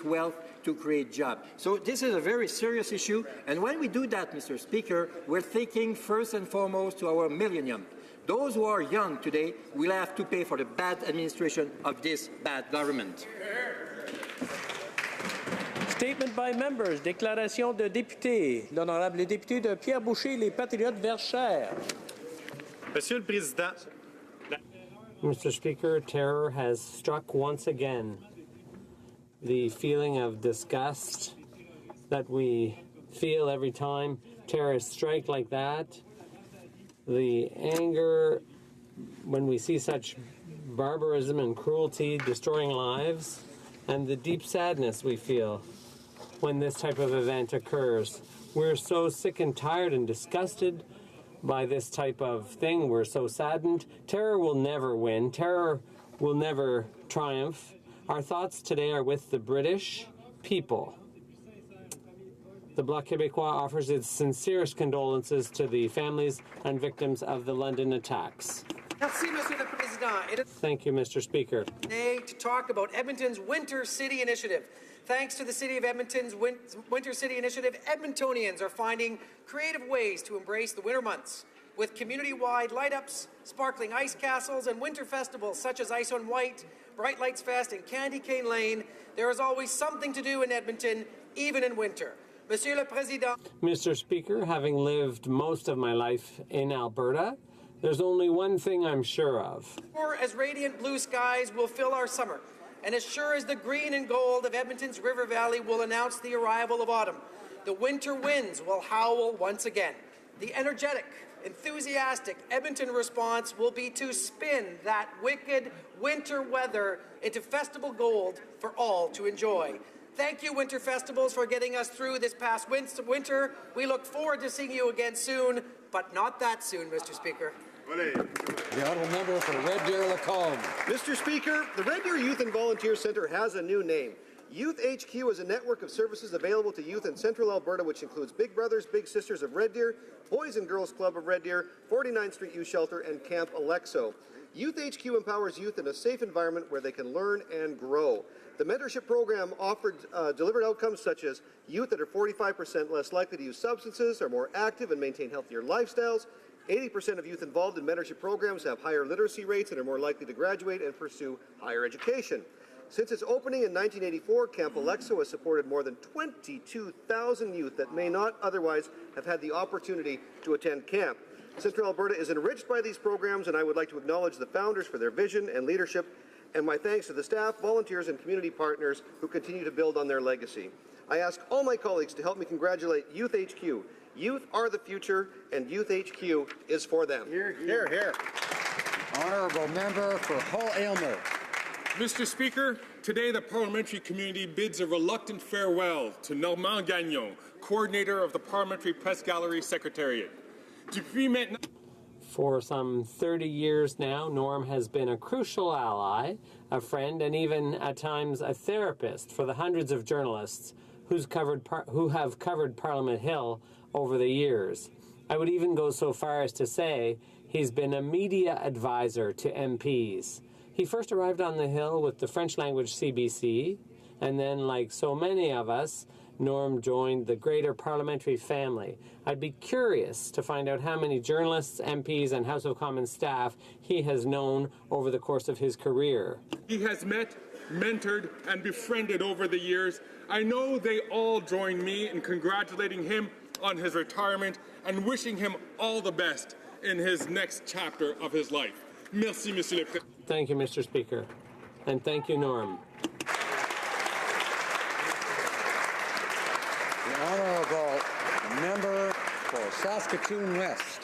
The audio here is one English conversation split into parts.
create wealth, to create jobs. So this is a very serious issue, and when we do that, Mr. Speaker, we're thinking first and foremost to our millennium. Those who are young today will have to pay for the bad administration of this bad government. Statement by members. Déclaration de député. L'honorable député de Pierre Boucher, les Patriotes Verchères. Monsieur le Président. Mr. Speaker, terror has struck once again. The feeling of disgust that we feel every time terrorists strike like that, the anger when we see such barbarism and cruelty destroying lives, and the deep sadness we feel when this type of event occurs. We're so sick and tired and disgusted by this type of thing. We're so saddened. Terror will never win. Terror will never triumph. Our thoughts today are with the British people. The Bloc Québécois offers its sincerest condolences to the families and victims of the London attacks. Merci, Monsieur le Président. Thank you, Mr. Speaker. Today to talk about Edmonton's Winter City Initiative. Thanks to the City of Edmonton's Winter City Initiative, Edmontonians are finding creative ways to embrace the winter months. With community-wide light-ups, sparkling ice castles, and winter festivals such as Ice on White, Bright Lights Fest, and Candy Cane Lane, there is always something to do in Edmonton, even in winter. Monsieur le Président. Mr. Speaker, having lived most of my life in Alberta, there's only one thing I'm sure of. As radiant blue skies will fill our summer, and as sure as the green and gold of Edmonton's River Valley will announce the arrival of autumn, the winter winds will howl once again. The energetic, enthusiastic Edmonton response will be to spin that wicked winter weather into festival gold for all to enjoy. Thank you, Winter Festivals, for getting us through this past winter. We look forward to seeing you again soon, but not that soon, Mr. Speaker. The honourable member for Red Deer Lacombe. Mr. Speaker, the Red Deer Youth and Volunteer Centre has a new name. Youth HQ is a network of services available to youth in Central Alberta, which includes Big Brothers, Big Sisters of Red Deer, Boys and Girls Club of Red Deer, 49th Street Youth Shelter, and Camp Alexo. Youth HQ empowers youth in a safe environment where they can learn and grow. The mentorship program offered delivered outcomes such as youth that are 45% less likely to use substances, are more active and maintain healthier lifestyles. 80% of youth involved in mentorship programs have higher literacy rates and are more likely to graduate and pursue higher education. Since its opening in 1984, Camp Alexo has supported more than 22,000 youth that may not otherwise have had the opportunity to attend camp. Central Alberta is enriched by these programs, and I would like to acknowledge the founders for their vision and leadership, and my thanks to the staff, volunteers, and community partners who continue to build on their legacy. I ask all my colleagues to help me congratulate Youth HQ. Youth are the future, and Youth HQ is for them. Hear, hear. Hear. Honourable member for Hull Aylmer. Mr. Speaker, today the parliamentary community bids a reluctant farewell to Normand Gagnon, coordinator of the Parliamentary Press Gallery Secretariat. For some 30 years now, Norm has been a crucial ally, a friend, and even at times a therapist for the hundreds of journalists who have covered Parliament Hill over the years. I would even go so far as to say he's been a media advisor to MPs. He first arrived on the Hill with the French language CBC, and then, like so many of us, Norm joined the greater parliamentary family. I'd be curious to find out how many journalists, MPs, and House of Commons staff he has known over the course of his career. He has met, mentored, and befriended over the years. I know they all join me in congratulating him on his retirement and wishing him all the best in his next chapter of his life. Merci, Monsieur le Président. Thank you, Mr. Speaker. And thank you, Norm. The honourable member for Saskatoon West.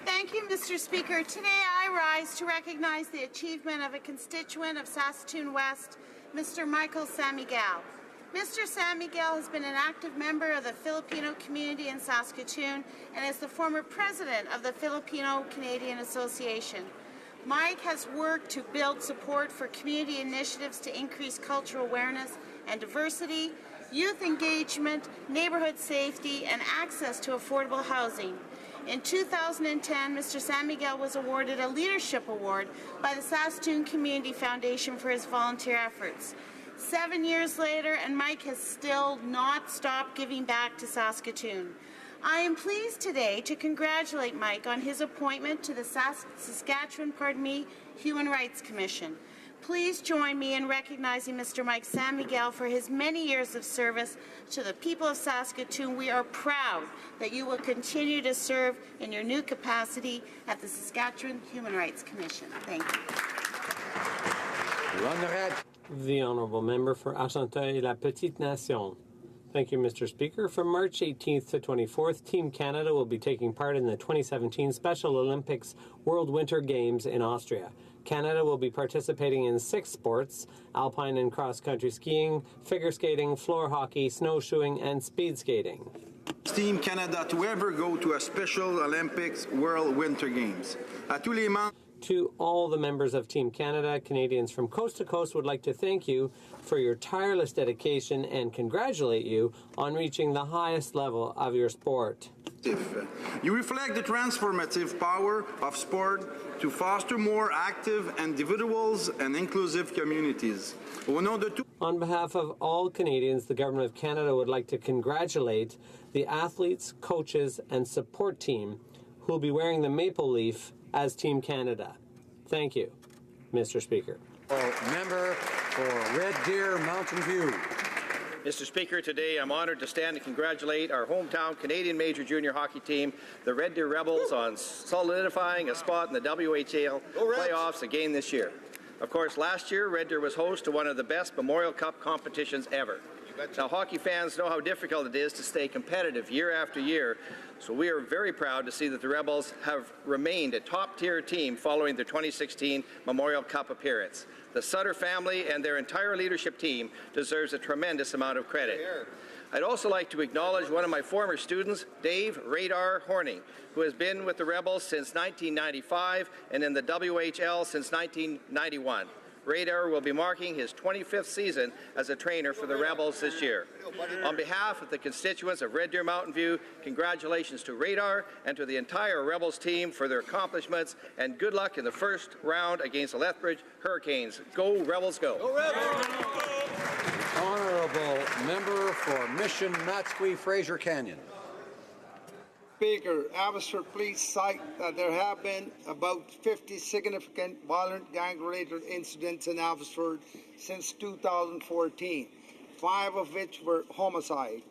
Thank you, Mr. Speaker. Today I rise to recognize the achievement of a constituent of Saskatoon West, Mr. Michael San Miguel. Mr. San Miguel has been an active member of the Filipino community in Saskatoon and is the former president of the Filipino-Canadian Association. Mike has worked to build support for community initiatives to increase cultural awareness and diversity, youth engagement, neighborhood safety, and access to affordable housing. In 2010, Mr. San Miguel was awarded a Leadership Award by the Saskatoon Community Foundation for his volunteer efforts. 7 years later, and Mike has still not stopped giving back to Saskatoon. I am pleased today to congratulate Mike on his appointment to the Saskatchewan Human Rights Commission. Please join me in recognizing Mr. Mike San Miguel for his many years of service to the people of Saskatoon. We are proud that you will continue to serve in your new capacity at the Saskatchewan Human Rights Commission. Thank you. Run the head. The Honourable Member for Argenteuil-La Petite Nation. Thank you, Mr. Speaker. From March 18th to 24th, Team Canada will be taking part in the 2017 Special Olympics World Winter Games in Austria. Canada will be participating in 6 sports: alpine and cross-country skiing, figure skating, floor hockey, snowshoeing, and speed skating. Team Canada to ever go to a Special Olympics World Winter Games. To all the members of Team Canada, Canadians from coast to coast would like to thank you for your tireless dedication and congratulate you on reaching the highest level of your sport. You reflect the transformative power of sport to foster more active individuals and inclusive communities. On behalf of all Canadians, the Government of Canada would like to congratulate the athletes, coaches, and support team who will be wearing the maple leaf as Team Canada. Thank you, Mr. Speaker. Member for Red Deer Mountain View. Mr. Speaker, today I'm honored to stand and congratulate our hometown Canadian Major Junior Hockey team, the Red Deer Rebels, on solidifying a spot in the WHL playoffs again this year. Of course, last year, Red Deer was host to one of the best Memorial Cup competitions ever. Now, hockey fans know how difficult it is to stay competitive year after year, so we are very proud to see that the Rebels have remained a top-tier team following their 2016 Memorial Cup appearance. The Sutter family and their entire leadership team deserves a tremendous amount of credit. I'd also like to acknowledge one of my former students, Dave Radar Horning, who has been with the Rebels since 1995 and in the WHL since 1991. Radar will be marking his 25th season as a trainer for the Rebels this year. On behalf of the constituents of Red Deer Mountain View, congratulations to Radar and to the entire Rebels team for their accomplishments, and good luck in the first round against the Lethbridge Hurricanes. Go Rebels, go! Go Rebels! Honourable Member for Mission Matsqui Fraser Canyon. Speaker, Abbotsford Police cite that there have been about 50 significant violent gang-related incidents in Abbotsford since 2014, 5 of which were homicide.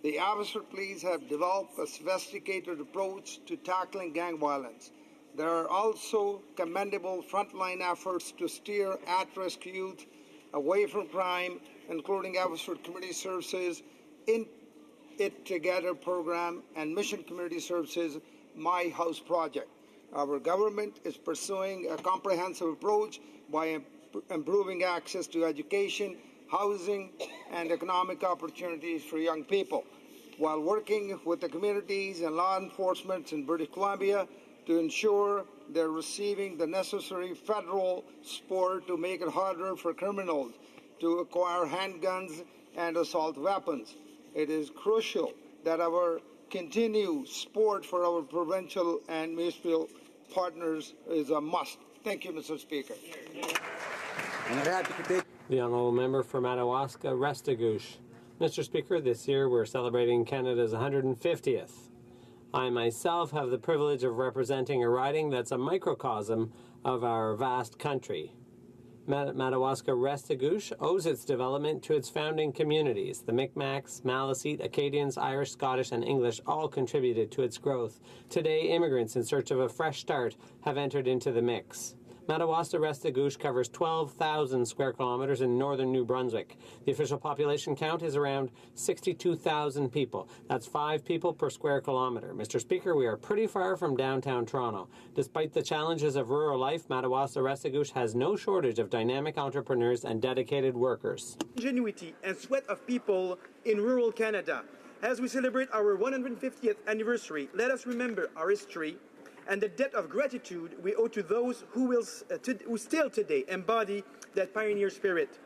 The Abbotsford Police have developed a sophisticated approach to tackling gang violence. There are also commendable frontline efforts to steer at-risk youth away from crime, including Abbotsford Community Services, It Together program, and Mission Community Services My House project. Our government is pursuing a comprehensive approach by improving access to education, housing, and economic opportunities for young people, while working with the communities and law enforcement in British Columbia to ensure they're receiving the necessary federal support to make it harder for criminals to acquire handguns and assault weapons. It is crucial that our continued support for our provincial and municipal partners is a must. Thank you, Mr. Speaker. The Honourable Member for Madawaska Restigouche. Mr. Speaker, this year we're celebrating Canada's 150th. I myself have the privilege of representing a riding that's a microcosm of our vast country. Madawaska Restigouche owes its development to its founding communities. The Micmacs, Maliseet, Acadians, Irish, Scottish, and English all contributed to its growth. Today, immigrants in search of a fresh start have entered into the mix. Madawaska Restigouche covers 12,000 square kilometers in northern New Brunswick. The official population count is around 62,000 people. That's 5 people per square kilometer. Mr. Speaker, we are pretty far from downtown Toronto. Despite the challenges of rural life, Madawaska Restigouche has no shortage of dynamic entrepreneurs and dedicated workers. Ingenuity and sweat of people in rural Canada. As we celebrate our 150th anniversary, let us remember our history and the debt of gratitude we owe to those who still today embody that pioneer spirit.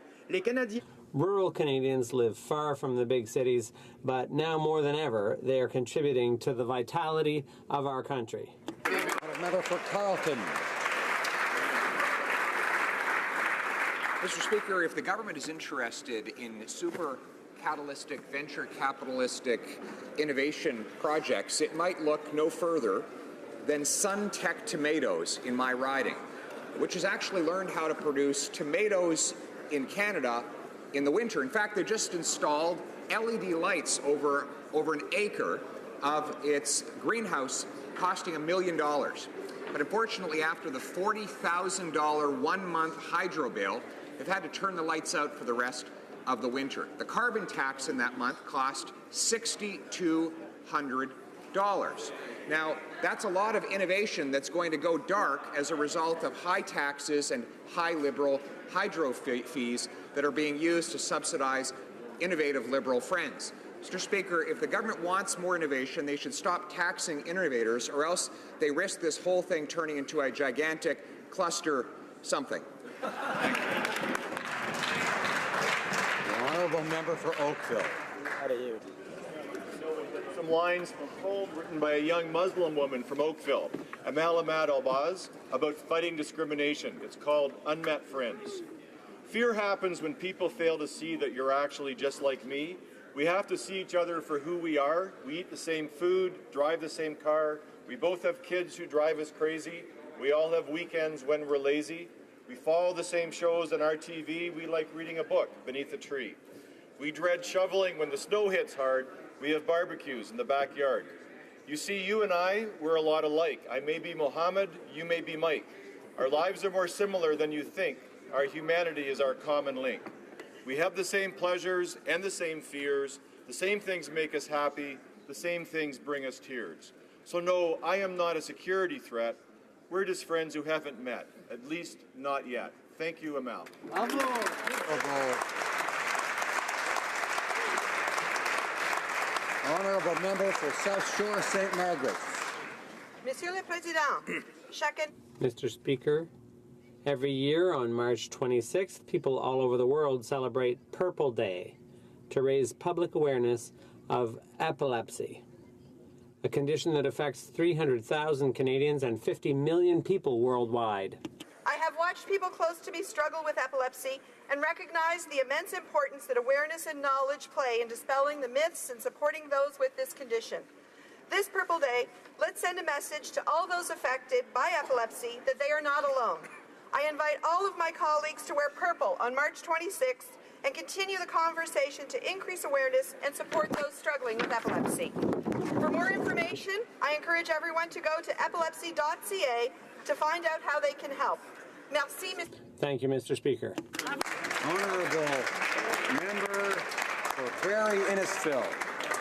Rural Canadians live far from the big cities, but now more than ever, they are contributing to the vitality of our country. Member for Carleton. Mr. Speaker, if the government is interested in super catalytic, venture capitalistic innovation projects, it might look no further than SunTech Tomatoes in my riding, which has actually learned how to produce tomatoes in Canada in the winter. In fact, they just installed LED lights over an acre of its greenhouse, costing $1 million. But unfortunately, after the $40,000 one-month hydro bill, they've had to turn the lights out for the rest of the winter. The carbon tax in that month cost $6,200. Now, that's a lot of innovation that's going to go dark as a result of high taxes and high liberal hydro fees that are being used to subsidize innovative liberal friends. Mr. Speaker, if the government wants more innovation, they should stop taxing innovators, or else they risk this whole thing turning into a gigantic cluster something. The honourable member for Oakville. Some lines from a poem written by a young Muslim woman from Oakville, Amal Ahmad Albaz, about fighting discrimination. It's called Unmet Friends. Fear happens when people fail to see that you're actually just like me. We have to see each other for who we are. We eat the same food, drive the same car. We both have kids who drive us crazy. We all have weekends when we're lazy. We follow the same shows on our TV. We like reading a book beneath a tree. We dread shoveling when the snow hits hard. We have barbecues in the backyard. You see, you and I, we're a lot alike. I may be Mohammed, you may be Mike. Our lives are more similar than you think. Our humanity is our common link. We have the same pleasures and the same fears. The same things make us happy. The same things bring us tears. So no, I am not a security threat. We're just friends who haven't met, at least not yet. Thank you, Amal. Honourable member for South Shore St. Margaret's. Monsieur le Président, chacun... Mr. Speaker, every year on March 26th, people all over the world celebrate Purple Day to raise public awareness of epilepsy, a condition that affects 300,000 Canadians and 50 million people worldwide. I have watched people close to me struggle with epilepsy and recognize the immense importance that awareness and knowledge play in dispelling the myths and supporting those with this condition. This Purple Day, let's send a message to all those affected by epilepsy that they are not alone. I invite all of my colleagues to wear purple on March 26th and continue the conversation to increase awareness and support those struggling with epilepsy. For more information, I encourage everyone to go to epilepsy.ca to find out how they can help. Merci, Mr. Thank you, Mr. Speaker. Honourable member for Barrie Innisfil.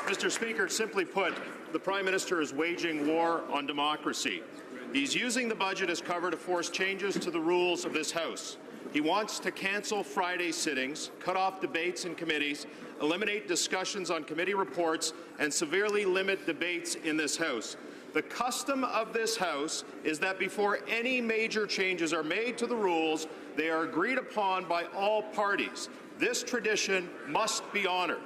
Mr. Speaker, simply put, the Prime Minister is waging war on democracy. He's using the budget as cover to force changes to the rules of this House. He wants to cancel Friday sittings, cut off debates in committees, eliminate discussions on committee reports, and severely limit debates in this House. The custom of this House is that before any major changes are made to the rules, they are agreed upon by all parties. This tradition must be honoured.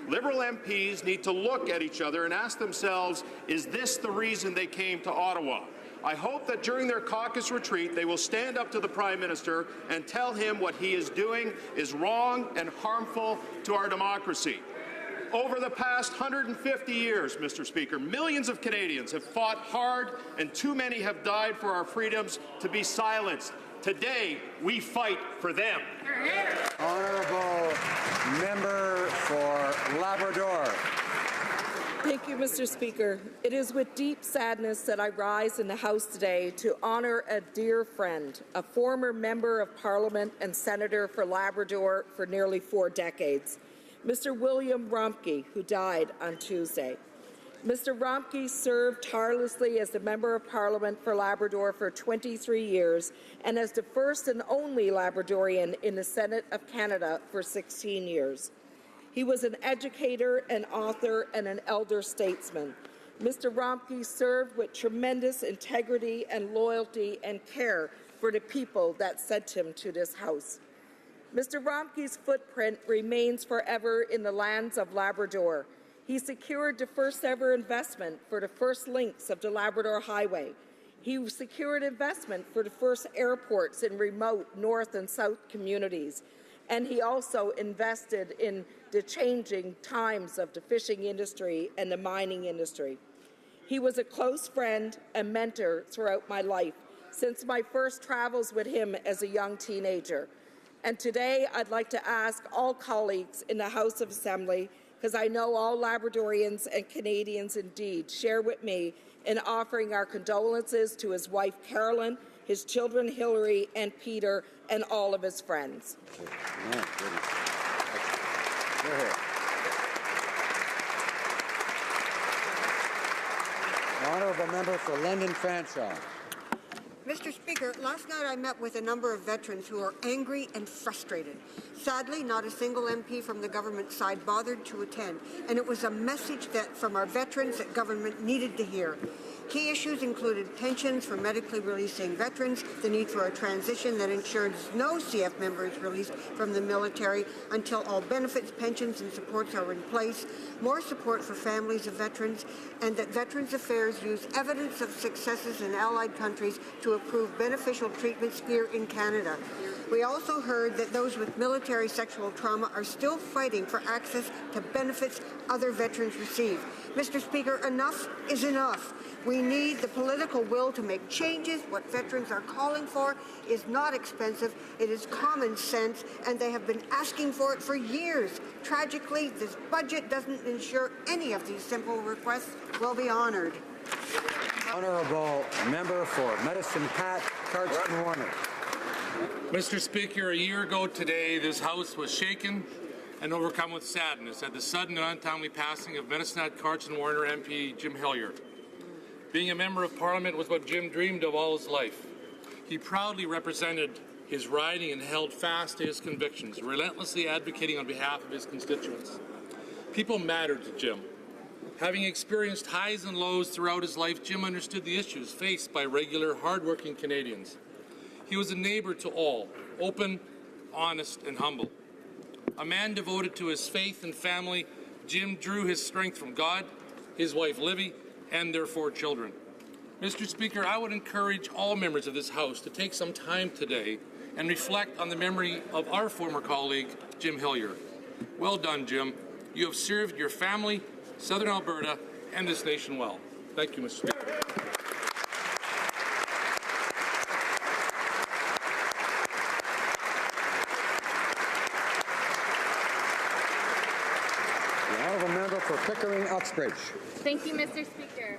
Liberal MPs need to look at each other and ask themselves, is this the reason they came to Ottawa? I hope that during their caucus retreat, they will stand up to the Prime Minister and tell him what he is doing is wrong and harmful to our democracy. Over the past 150 years, Mr. Speaker, millions of Canadians have fought hard and too many have died for our freedoms to be silenced. Today, we fight for them. Honourable member for Labrador. Thank you, Mr. Speaker. It is with deep sadness that I rise in the House today to honour a dear friend, a former Member of Parliament and Senator for Labrador for nearly 4 decades, Mr. William Rompke, who died on Tuesday. Mr. Rompke served tirelessly as the Member of Parliament for Labrador for 23 years and as the first and only Labradorian in the Senate of Canada for 16 years. He was an educator, an author, and an elder statesman. Mr. Rompke served with tremendous integrity and loyalty and care for the people that sent him to this House. Mr. Rompke's footprint remains forever in the lands of Labrador. He secured the first ever investment for the first links of the Labrador Highway. He secured investment for the first airports in remote North and South communities. And he also invested in the changing times of the fishing industry and the mining industry. He was a close friend and mentor throughout my life, since my first travels with him as a young teenager. And today I'd like to ask all colleagues in the House of Assembly, because I know all Labradorians and Canadians indeed share with me in offering our condolences to his wife Carolyn, his children Hillary and Peter, and all of his friends. Honourable member for London Fanshawe. Mr. Speaker, last night I met with a number of veterans who are angry and frustrated. Sadly, not a single MP from the government side bothered to attend, and it was a message that from our veterans that government needed to hear. Key issues included pensions for medically releasing veterans, the need for a transition that ensures no CF member is released from the military until all benefits, pensions, and supports are in place, more support for families of veterans, and that Veterans Affairs use evidence of successes in allied countries to approve beneficial treatments here in Canada. We also heard that those with military sexual trauma are still fighting for access to benefits other veterans receive. Mr. Speaker, enough is enough. We need the political will to make changes. What veterans are calling for is not expensive. It is common sense, and they have been asking for it for years. Tragically, this budget doesn't ensure any of these simple requests will be honored. Honourable member for Medicine Hat, Cardston Warner. Mr. Speaker, a year ago today, this House was shaken and overcome with sadness at the sudden and untimely passing of Medicine Hat Cardston Warner MP Jim Hilliard. Being a member of Parliament was what Jim dreamed of all his life. He proudly represented his riding and held fast to his convictions, relentlessly advocating on behalf of his constituents. People mattered to Jim. Having experienced highs and lows throughout his life, Jim understood the issues faced by regular, hard-working Canadians. He was a neighbor to all, open, honest, and humble. A man devoted to his faith and family, Jim drew his strength from God, his wife Livy, and their 4 children. Mr. Speaker, I would encourage all members of this House to take some time today and reflect on the memory of our former colleague, Jim Hilliard. Well done, Jim. You have served your family, Southern Alberta, and this nation well. Thank you, Mr. Speaker. The honourable member for Pickering-Uxbridge. Thank you, Mr. Speaker.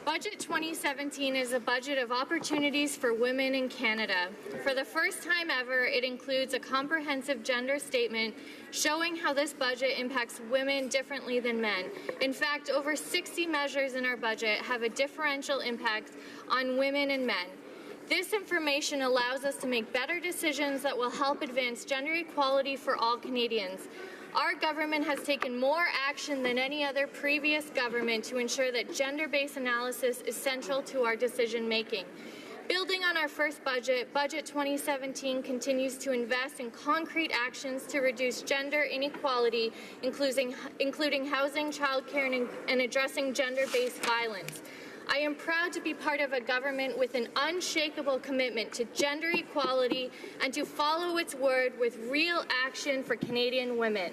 Budget 2017 is a budget of opportunities for women in Canada. For the first time ever, it includes a comprehensive gender statement showing how this budget impacts women differently than men. In fact, over 60 measures in our budget have a differential impact on women and men. This information allows us to make better decisions that will help advance gender equality for all Canadians. Our government has taken more action than any other previous government to ensure that gender-based analysis is central to our decision-making. Building on our first budget, Budget 2017 continues to invest in concrete actions to reduce gender inequality, including housing, childcare, and addressing gender-based violence. I am proud to be part of a government with an unshakable commitment to gender equality and to follow its word with real action for Canadian women.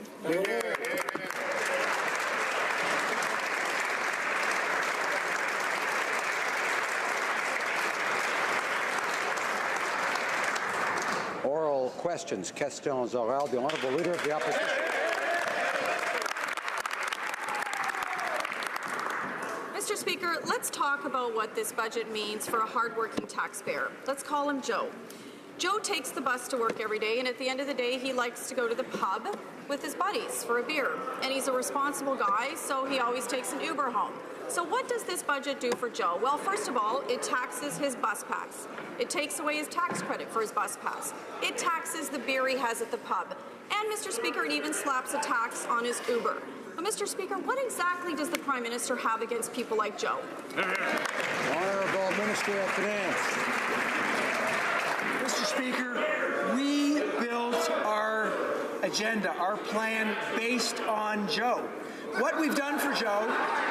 Oral questions. Questions orales. The honourable leader of the opposition. Mr. Speaker, let's talk about what this budget means for a hardworking taxpayer. Let's call him Joe. Joe takes the bus to work every day, and at the end of the day, he likes to go to the pub with his buddies for a beer. And he's a responsible guy, so he always takes an Uber home. So what does this budget do for Joe? Well, first of all, it taxes his bus pass. It takes away his tax credit for his bus pass. It taxes the beer he has at the pub. And, Mr. Speaker, it even slaps a tax on his Uber. But, Mr. Speaker, what exactly does the Prime Minister have against people like Joe? Honourable Minister of Finance. Mr. Speaker, we built our agenda, our plan, based on Joe. what we've done for Joe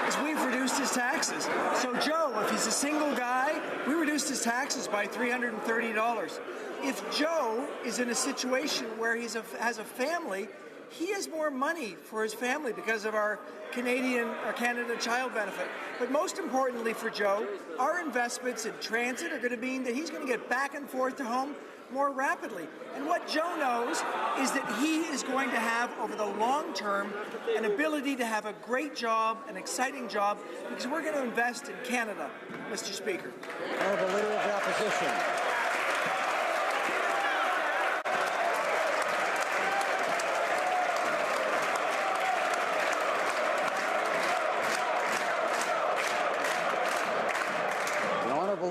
is we've reduced his taxes. So Joe, if he's a single guy, we reduced his taxes by $330. If Joe is in a situation where he has a family, he has more money for his family because of our Canada child benefit. But most importantly for Joe, our investments in transit are going to mean that he's going to get back and forth to home more rapidly. And what Joe knows is that he is going to have, over the long term, an ability to have a great job, an exciting job, because we're going to invest in Canada, Mr. Speaker. Honourable Leader of the Opposition.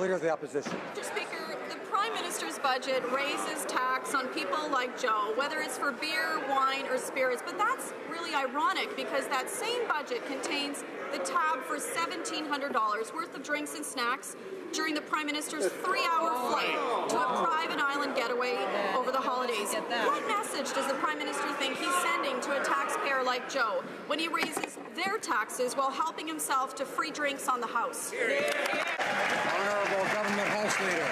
Leader of the Opposition. Mr. Speaker, the Prime Minister's budget raises tax on people like Joe, whether it's for beer, wine, or spirits. But that's really ironic because that same budget contains the tab for $1,700 worth of drinks and snacks during the Prime Minister's 3-hour flight to a private island getaway over the holidays. What message does the Prime Minister think he's sending to a taxpayer like Joe when he raises their taxes while helping himself to free drinks on the House? Honourable Government House Leader.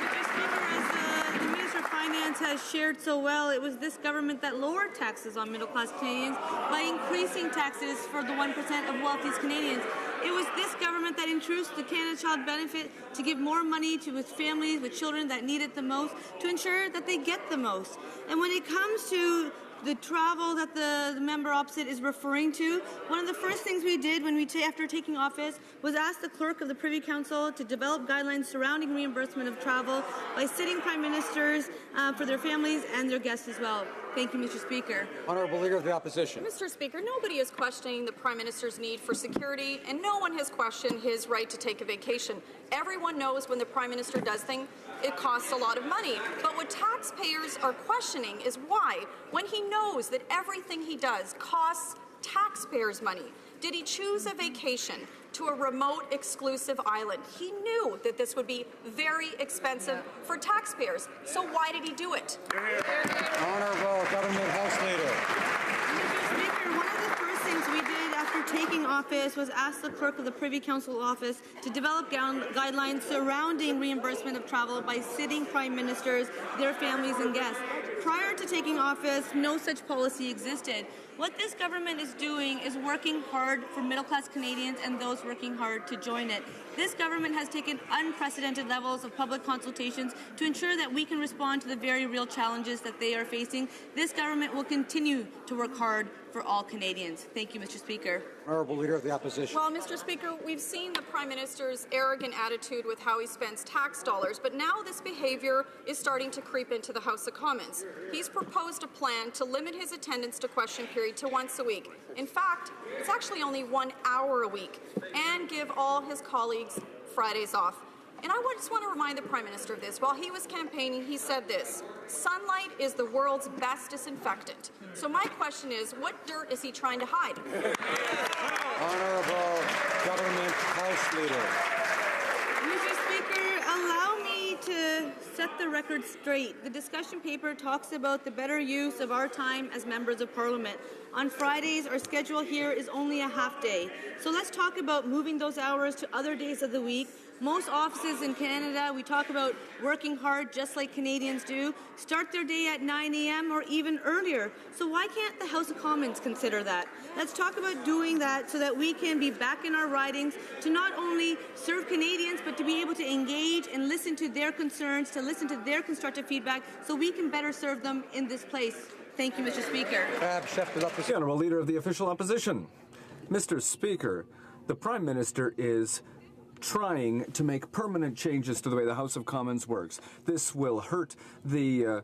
Mr. Speaker, as the Minister of Finance has shared so well, it was this government that lowered taxes on middle-class Canadians by increasing taxes for the 1% of wealthiest Canadians. It was this government that introduced the Canada Child Benefit to give more money to its families with children that need it the most, to ensure that they get the most. And when it comes to the travel that the member opposite is referring to, one of the first things we did when after taking office was ask the clerk of the Privy Council to develop guidelines surrounding reimbursement of travel by sitting prime ministers for their families and their guests as well. Thank you, Mr. Speaker. Honourable Leader of the Opposition. Mr. Speaker, nobody is questioning the Prime Minister's need for security, and no one has questioned his right to take a vacation. Everyone knows when the Prime Minister does things, it costs a lot of money. But what taxpayers are questioning is why, when he knows that everything he does costs taxpayers money, did he choose a vacation to a remote, exclusive island? He knew that this would be very expensive for taxpayers. So why did he do it? Honourable Government House Leader. Mr. Speaker, one of the first things we did after taking office was ask the clerk of the Privy Council office to develop guidelines surrounding reimbursement of travel by sitting prime ministers, their families and guests. Prior to taking office, no such policy existed. What this government is doing is working hard for middle-class Canadians and those working hard to join it. This government has taken unprecedented levels of public consultations to ensure that we can respond to the very real challenges that they are facing. This government will continue to work hard for all Canadians. Thank you, Mr. Speaker. Honourable Leader of the Opposition. Well, Mr. Speaker, we've seen the Prime Minister's arrogant attitude with how he spends tax dollars, but now this behaviour is starting to creep into the House of Commons. He's proposed a plan to limit his attendance to question period to once a week. In fact, it's actually only 1 hour a week, and give all his colleagues Fridays off. And I just want to remind the Prime Minister of this. While he was campaigning, he said this: sunlight is the world's best disinfectant. So my question is, what dirt is he trying to hide? Honourable Government House Leader. Mr. Speaker, allow me to set the record straight. The discussion paper talks about the better use of our time as members of Parliament. On Fridays, our schedule here is only a half day. So let's talk about moving those hours to other days of the week. Most offices in Canada, we talk about working hard just like Canadians do, start their day at 9 a.m. or even earlier. So why can't the House of Commons consider that? Let's talk about doing that so that we can be back in our ridings to not only serve Canadians, but to be able to engage and listen to their concerns, to listen to their constructive feedback, so we can better serve them in this place. Thank you, Mr. Speaker. The Honourable Leader of the Official Opposition. Mr. Speaker, the Prime Minister is trying to make permanent changes to the way the House of Commons works. This will hurt the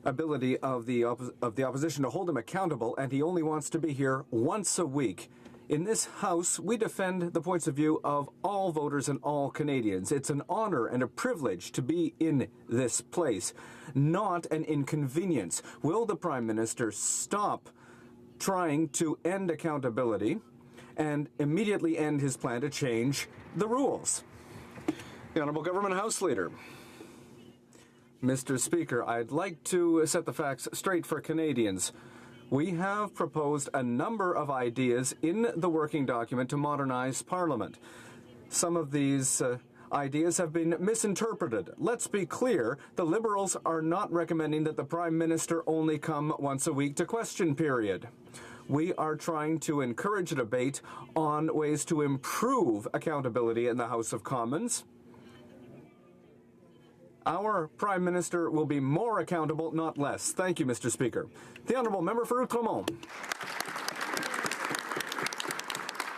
ability of the opposition to hold him accountable, and he only wants to be here once a week. In this House, we defend the points of view of all voters and all Canadians. It's an honor and a privilege to be in this place, not an inconvenience. Will the Prime Minister stop trying to end accountability and immediately end his plan to change the rules? The Honourable Government House Leader. Mr. Speaker, I'd like to set the facts straight for Canadians. We have proposed a number of ideas in the working document to modernize Parliament. Some of these ideas have been misinterpreted. Let's be clear, the Liberals are not recommending that the Prime Minister only come once a week to question period. We are trying to encourage a debate on ways to improve accountability in the House of Commons. Our Prime Minister will be more accountable, not less. Thank you, Mr. Speaker. The Honourable Member for Outremont.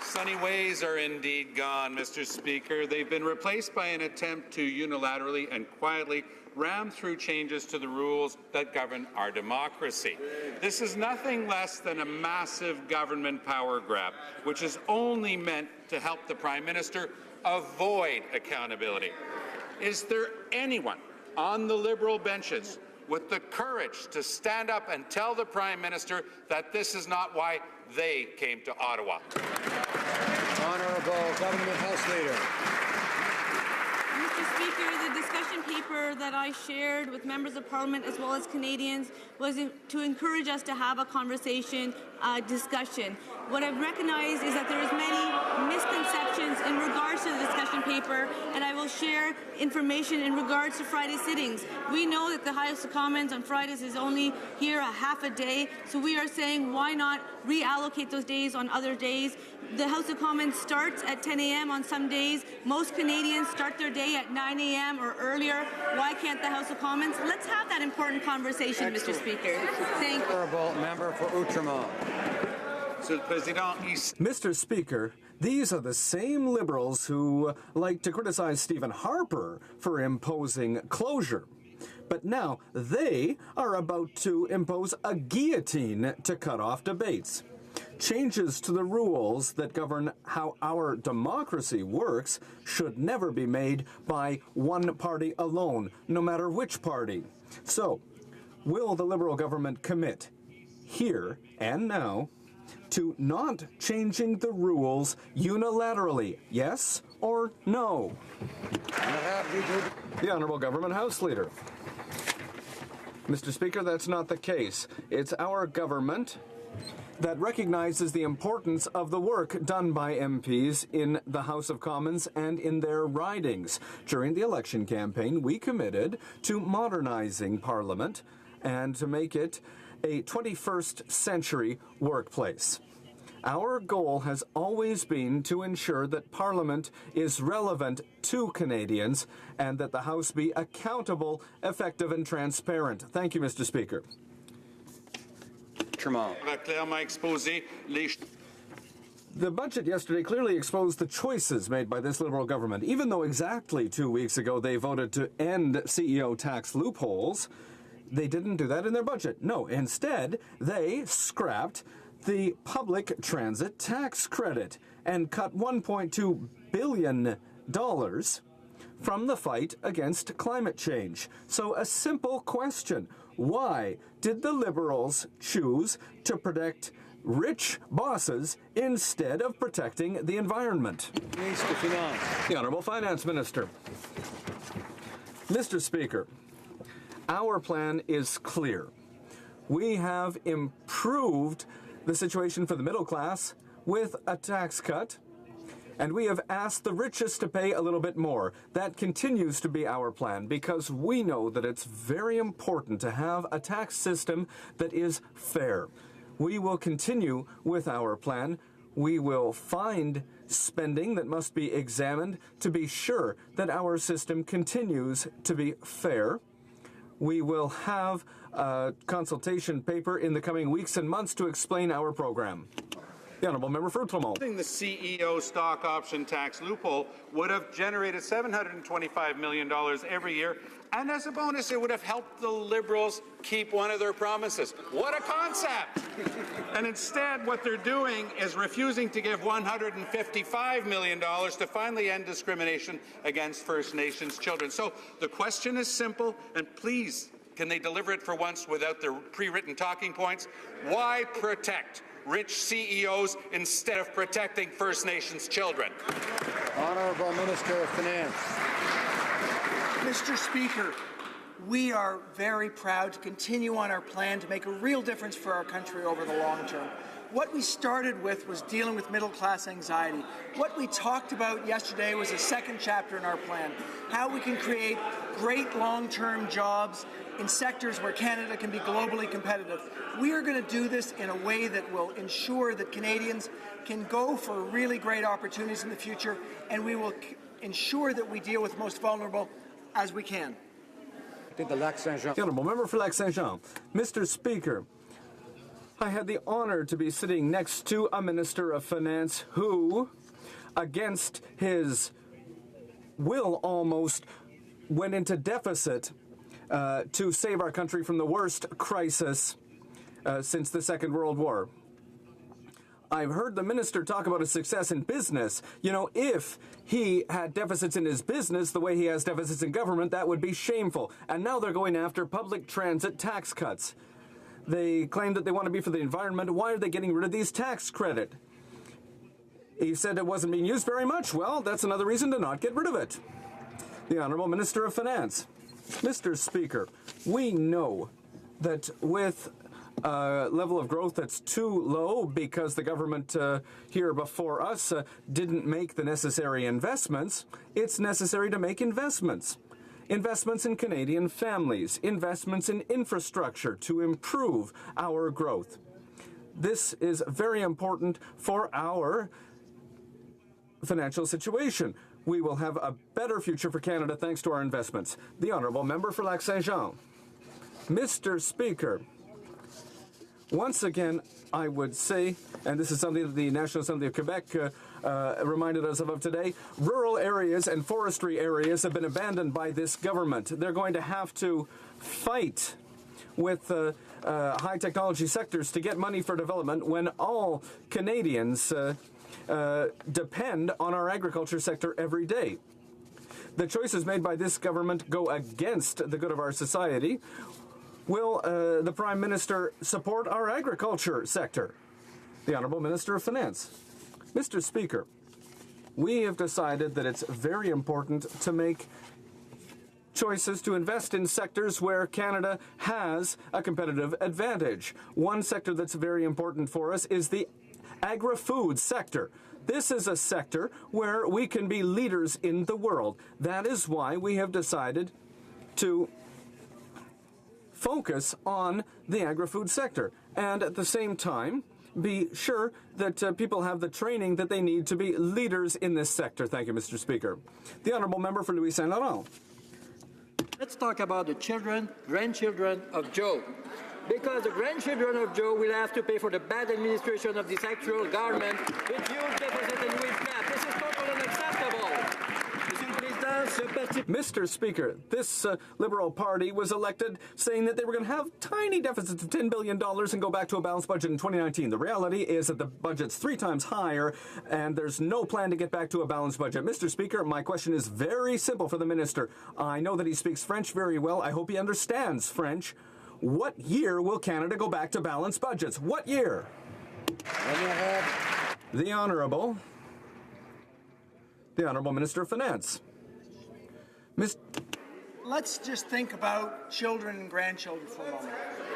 Sunny ways are indeed gone, Mr. Speaker. They've been replaced by an attempt to unilaterally and quietly ram through changes to the rules that govern our democracy. This is nothing less than a massive government power grab, which is only meant to help the Prime Minister avoid accountability. Is there anyone on the Liberal benches with the courage to stand up and tell the Prime Minister that this is not why they came to Ottawa? Honourable Government House Leader. Mr. Speaker, the discussion paper that I shared with members of Parliament as well as Canadians was to encourage us to have a conversation, discussion. What I've recognized is that there is many misconceptions in regards to the discussion paper, and I will share information in regards to Friday sittings. We know that the House of Commons on Fridays is only here a half a day, so we are saying why not reallocate those days on other days. The House of Commons starts at 10 a.m. on some days. Most Canadians start their day at 9 a.m. or earlier. Why can't the House of Commons? Let's have that important conversation, Mr. Speaker. Thank you. Honourable Member for Outremont. Mr. Speaker, these are the same Liberals who like to criticize Stephen Harper for imposing closure. But now they are about to impose a guillotine to cut off debates. Changes to the rules that govern how our democracy works should never be made by one party alone, no matter which party. So, will the Liberal government commit, here and now, to not changing the rules unilaterally, yes or no? The Honourable Government House Leader. Mr. Speaker, that's not the case. It's our government that recognizes the importance of the work done by MPs in the House of Commons and in their ridings. During the election campaign, we committed to modernizing Parliament and to make it a 21st century workplace. Our goal has always been to ensure that Parliament is relevant to Canadians and that the House be accountable, effective and transparent. Thank you, Mr. Speaker. The budget yesterday clearly exposed the choices made by this Liberal government. Even though exactly 2 weeks ago they voted to end CEO tax loopholes, they didn't do that in their budget. No, instead, they scrapped the public transit tax credit and cut $1.2 billion from the fight against climate change. So a simple question: why did the Liberals choose to protect rich bosses instead of protecting the environment? The Honourable Finance Minister. Mr. Speaker, our plan is clear. We have improved the situation for the middle class with a tax cut, and we have asked the richest to pay a little bit more. That continues to be our plan because we know that it's very important to have a tax system that is fair. We will continue with our plan. We will find spending that must be examined to be sure that our system continues to be fair. We will have a consultation paper in the coming weeks and months to explain our program. The Honourable Member for Outremont. The CEO stock option tax loophole would have generated $725 million every year, and as a bonus, it would have helped the Liberals keep one of their promises. What a concept! And instead, what they're doing is refusing to give $155 million to finally end discrimination against First Nations children. So the question is simple, and please, can they deliver it for once without their pre-written talking points? Why protect rich CEOs instead of protecting First Nations children? Honourable Minister of Finance. Mr. Speaker, we are very proud to continue on our plan to make a real difference for our country over the long term. What we started with was dealing with middle-class anxiety. What we talked about yesterday was a second chapter in our plan, how we can create great long-term jobs in sectors where Canada can be globally competitive. We are going to do this in a way that will ensure that Canadians can go for really great opportunities in the future, and we will ensure that we deal with the most vulnerable as we can. The Honourable Member for Lac-Saint-Jean. Mr. Speaker, I had the honour to be sitting next to a Minister of Finance who, against his will almost, went into deficit to save our country from the worst crisis since the Second World War. I've heard the minister talk about his success in business. You know, if he had deficits in his business the way he has deficits in government, that would be shameful. And now they're going after public transit tax cuts. They claim that they want to be for the environment. Why are they getting rid of these tax credit? He said it wasn't being used very much. Well, that's another reason to not get rid of it. The Honourable Minister of Finance. Mr. Speaker, we know that with a level of growth that's too low because the government here before us didn't make the necessary investments, it's necessary to make investments. Investments in Canadian families, investments in infrastructure to improve our growth. This is very important for our financial situation. We will have a better future for Canada thanks to our investments. The Honourable Member for Lac-Saint-Jean. Mr. Speaker, once again, I would say, and this is something that the National Assembly of Quebec reminded us of today, rural areas and forestry areas have been abandoned by this government. They're going to have to fight with high technology sectors to get money for development when all Canadians depend on our agriculture sector every day. The choices made by this government go against the good of our society. Will the Prime Minister support our agriculture sector? The Honourable Minister of Finance. Mr. Speaker, we have decided that it's very important to make choices to invest in sectors where Canada has a competitive advantage. One sector that's very important for us is the agri-food sector. This is a sector where we can be leaders in the world. That is why we have decided to focus on the agri-food sector and at the same time be sure that people have the training that they need to be leaders in this sector. Thank you, Mr. Speaker. The Honourable Member for Louis Saint Laurent. Let's talk about the children, grandchildren of Joe. Because the grandchildren of Joe will have to pay for the bad administration of this actual government with huge deficit and wage cap. This is totally unacceptable. Mr. Speaker, this Liberal Party was elected saying that they were going to have tiny deficits of $10 billion and go back to a balanced budget in 2019. The reality is that the budget's 3 times higher and there's no plan to get back to a balanced budget. Mr. Speaker, my question is very simple for the minister. I know that he speaks French very well. I hope he understands French. What year will Canada go back to balanced budgets? What year? The Honourable Minister of Finance. Let's just think about children and grandchildren for a moment.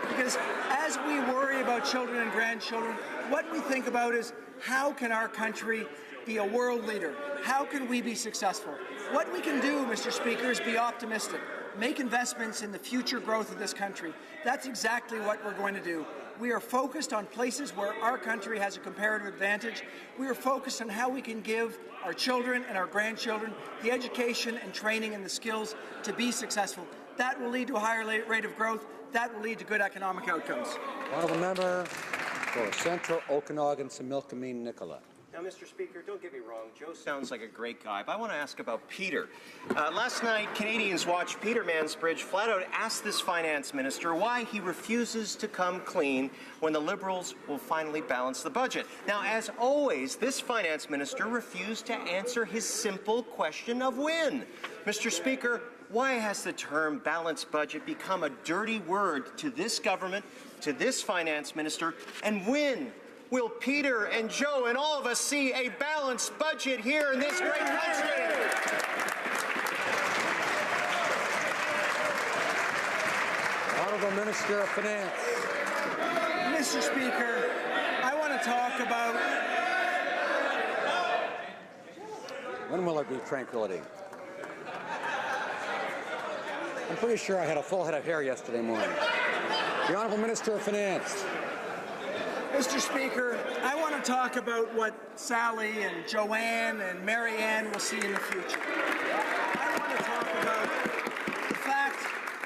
Because as we worry about children and grandchildren, what we think about is how can our country be a world leader? How can we be successful? What we can do, Mr. Speaker, is be optimistic. Make investments in the future growth of this country. That's exactly what we're going to do. We are focused on places where our country has a comparative advantage. We are focused on how we can give our children and our grandchildren the education and training and the skills to be successful. That will lead to a higher rate of growth. That will lead to good economic outcomes. Honourable Member for Central Okanagan, Similkameen, Nicola. Now, Mr. Speaker, don't get me wrong. Joe sounds like a great guy, but I want to ask about Peter. Last night, Canadians watched Peter Mansbridge flat out ask this finance minister why he refuses to come clean when the Liberals will finally balance the budget. Now, as always, this finance minister refused to answer his simple question of when. Mr. Speaker, why has the term balanced budget become a dirty word to this government, to this finance minister, and when will Peter and Joe and all of us see a balanced budget here in this great country? Honourable Minister of Finance. Mr. Speaker, I want to talk about... When will there be tranquility? I'm pretty sure I had a full head of hair yesterday morning. The Honourable Minister of Finance. Mr. Speaker, I want to talk about what Sally and Joanne and Marianne will see in the future. I want to talk about the fact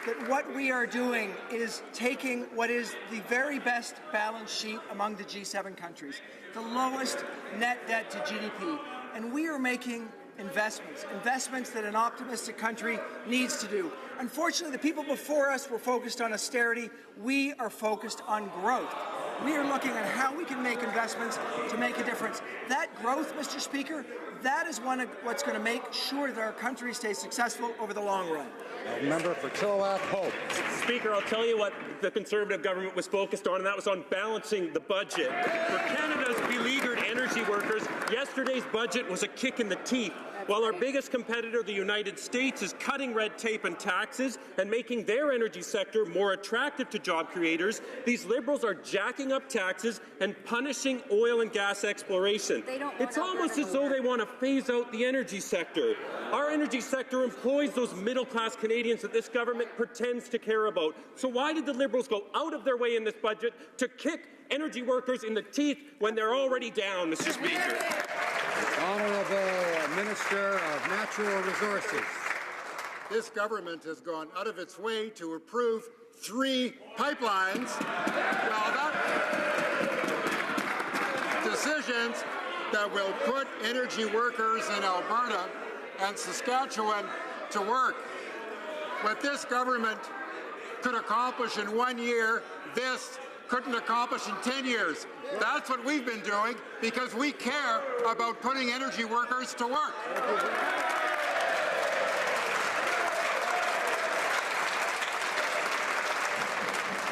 that what we are doing is taking what is the very best balance sheet among the G7 countries, the lowest net debt to GDP, and we are making investments that an optimistic country needs to do. Unfortunately, the people before us were focused on austerity. We are focused on growth. We are looking at how we can make investments to make a difference. That growth, Mr. Speaker, that is what's going to make sure that our country stays successful over the long run. Member for Chilliwack, Hope. Speaker, I'll tell you what the Conservative government was focused on, and that was on balancing the budget. For Canada's beleaguered energy workers, yesterday's budget was a kick in the teeth. While our biggest competitor, the United States, is cutting red tape and taxes and making their energy sector more attractive to job creators, these Liberals are jacking up taxes and punishing oil and gas exploration. It's almost as though they want to phase out the energy sector. Our energy sector employs those middle-class Canadians that this government pretends to care about. So why did the Liberals go out of their way in this budget to kick energy workers in the teeth when they're already down, Mr. Speaker? Honourable Minister of Natural Resources. This government has gone out of its way to approve 3 pipelines. Well, that decisions that will put energy workers in Alberta and Saskatchewan to work. What this government could accomplish in 1 year, this couldn't accomplish in 10 years. That's what we've been doing because we care about putting energy workers to work.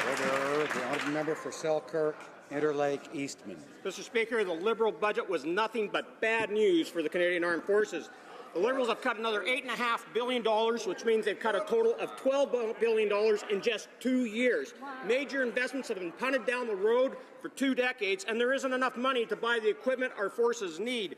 Order. The honourable member for Selkirk, Interlake, Eastman. Mr. Speaker, the Liberal budget was nothing but bad news for the Canadian Armed Forces. The Liberals have cut another $8.5 billion, which means they've cut a total of $12 billion in just 2 years. Major investments have been punted down the road for 2 decades, and there isn't enough money to buy the equipment our forces need.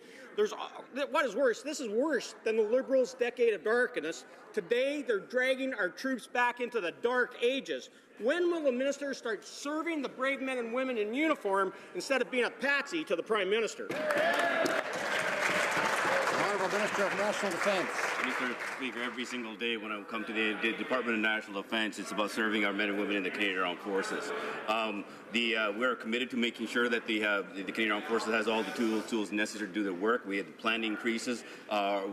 What is worse? This is worse than the Liberals' decade of darkness. Today, they're dragging our troops back into the dark ages. When will the minister start serving the brave men and women in uniform instead of being a patsy to the Prime Minister? Honourable Minister of National Defence. Mr. Speaker, every single day when I come to the Department of National Defence, it's about serving our men and women in the Canadian Armed Forces. We're committed to making sure that the Canadian Armed Forces has all the tools necessary to do their work. We had planned increases that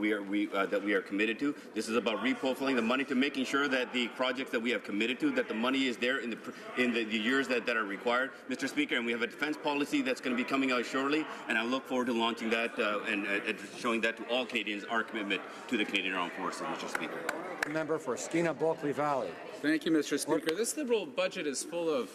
we are committed to. This is about reprofiling the money to making sure that the projects that we have committed to, that the money is there in the years that are required, Mr. Speaker. And we have a defence policy that's going to be coming out shortly, and I look forward to launching that and showing that to all Canadians our commitment to the Canadian Armed Forces, Mr. Speaker. Member for Skeena-Bulkley Valley. Thank you, Mr. Speaker. This Liberal budget is full of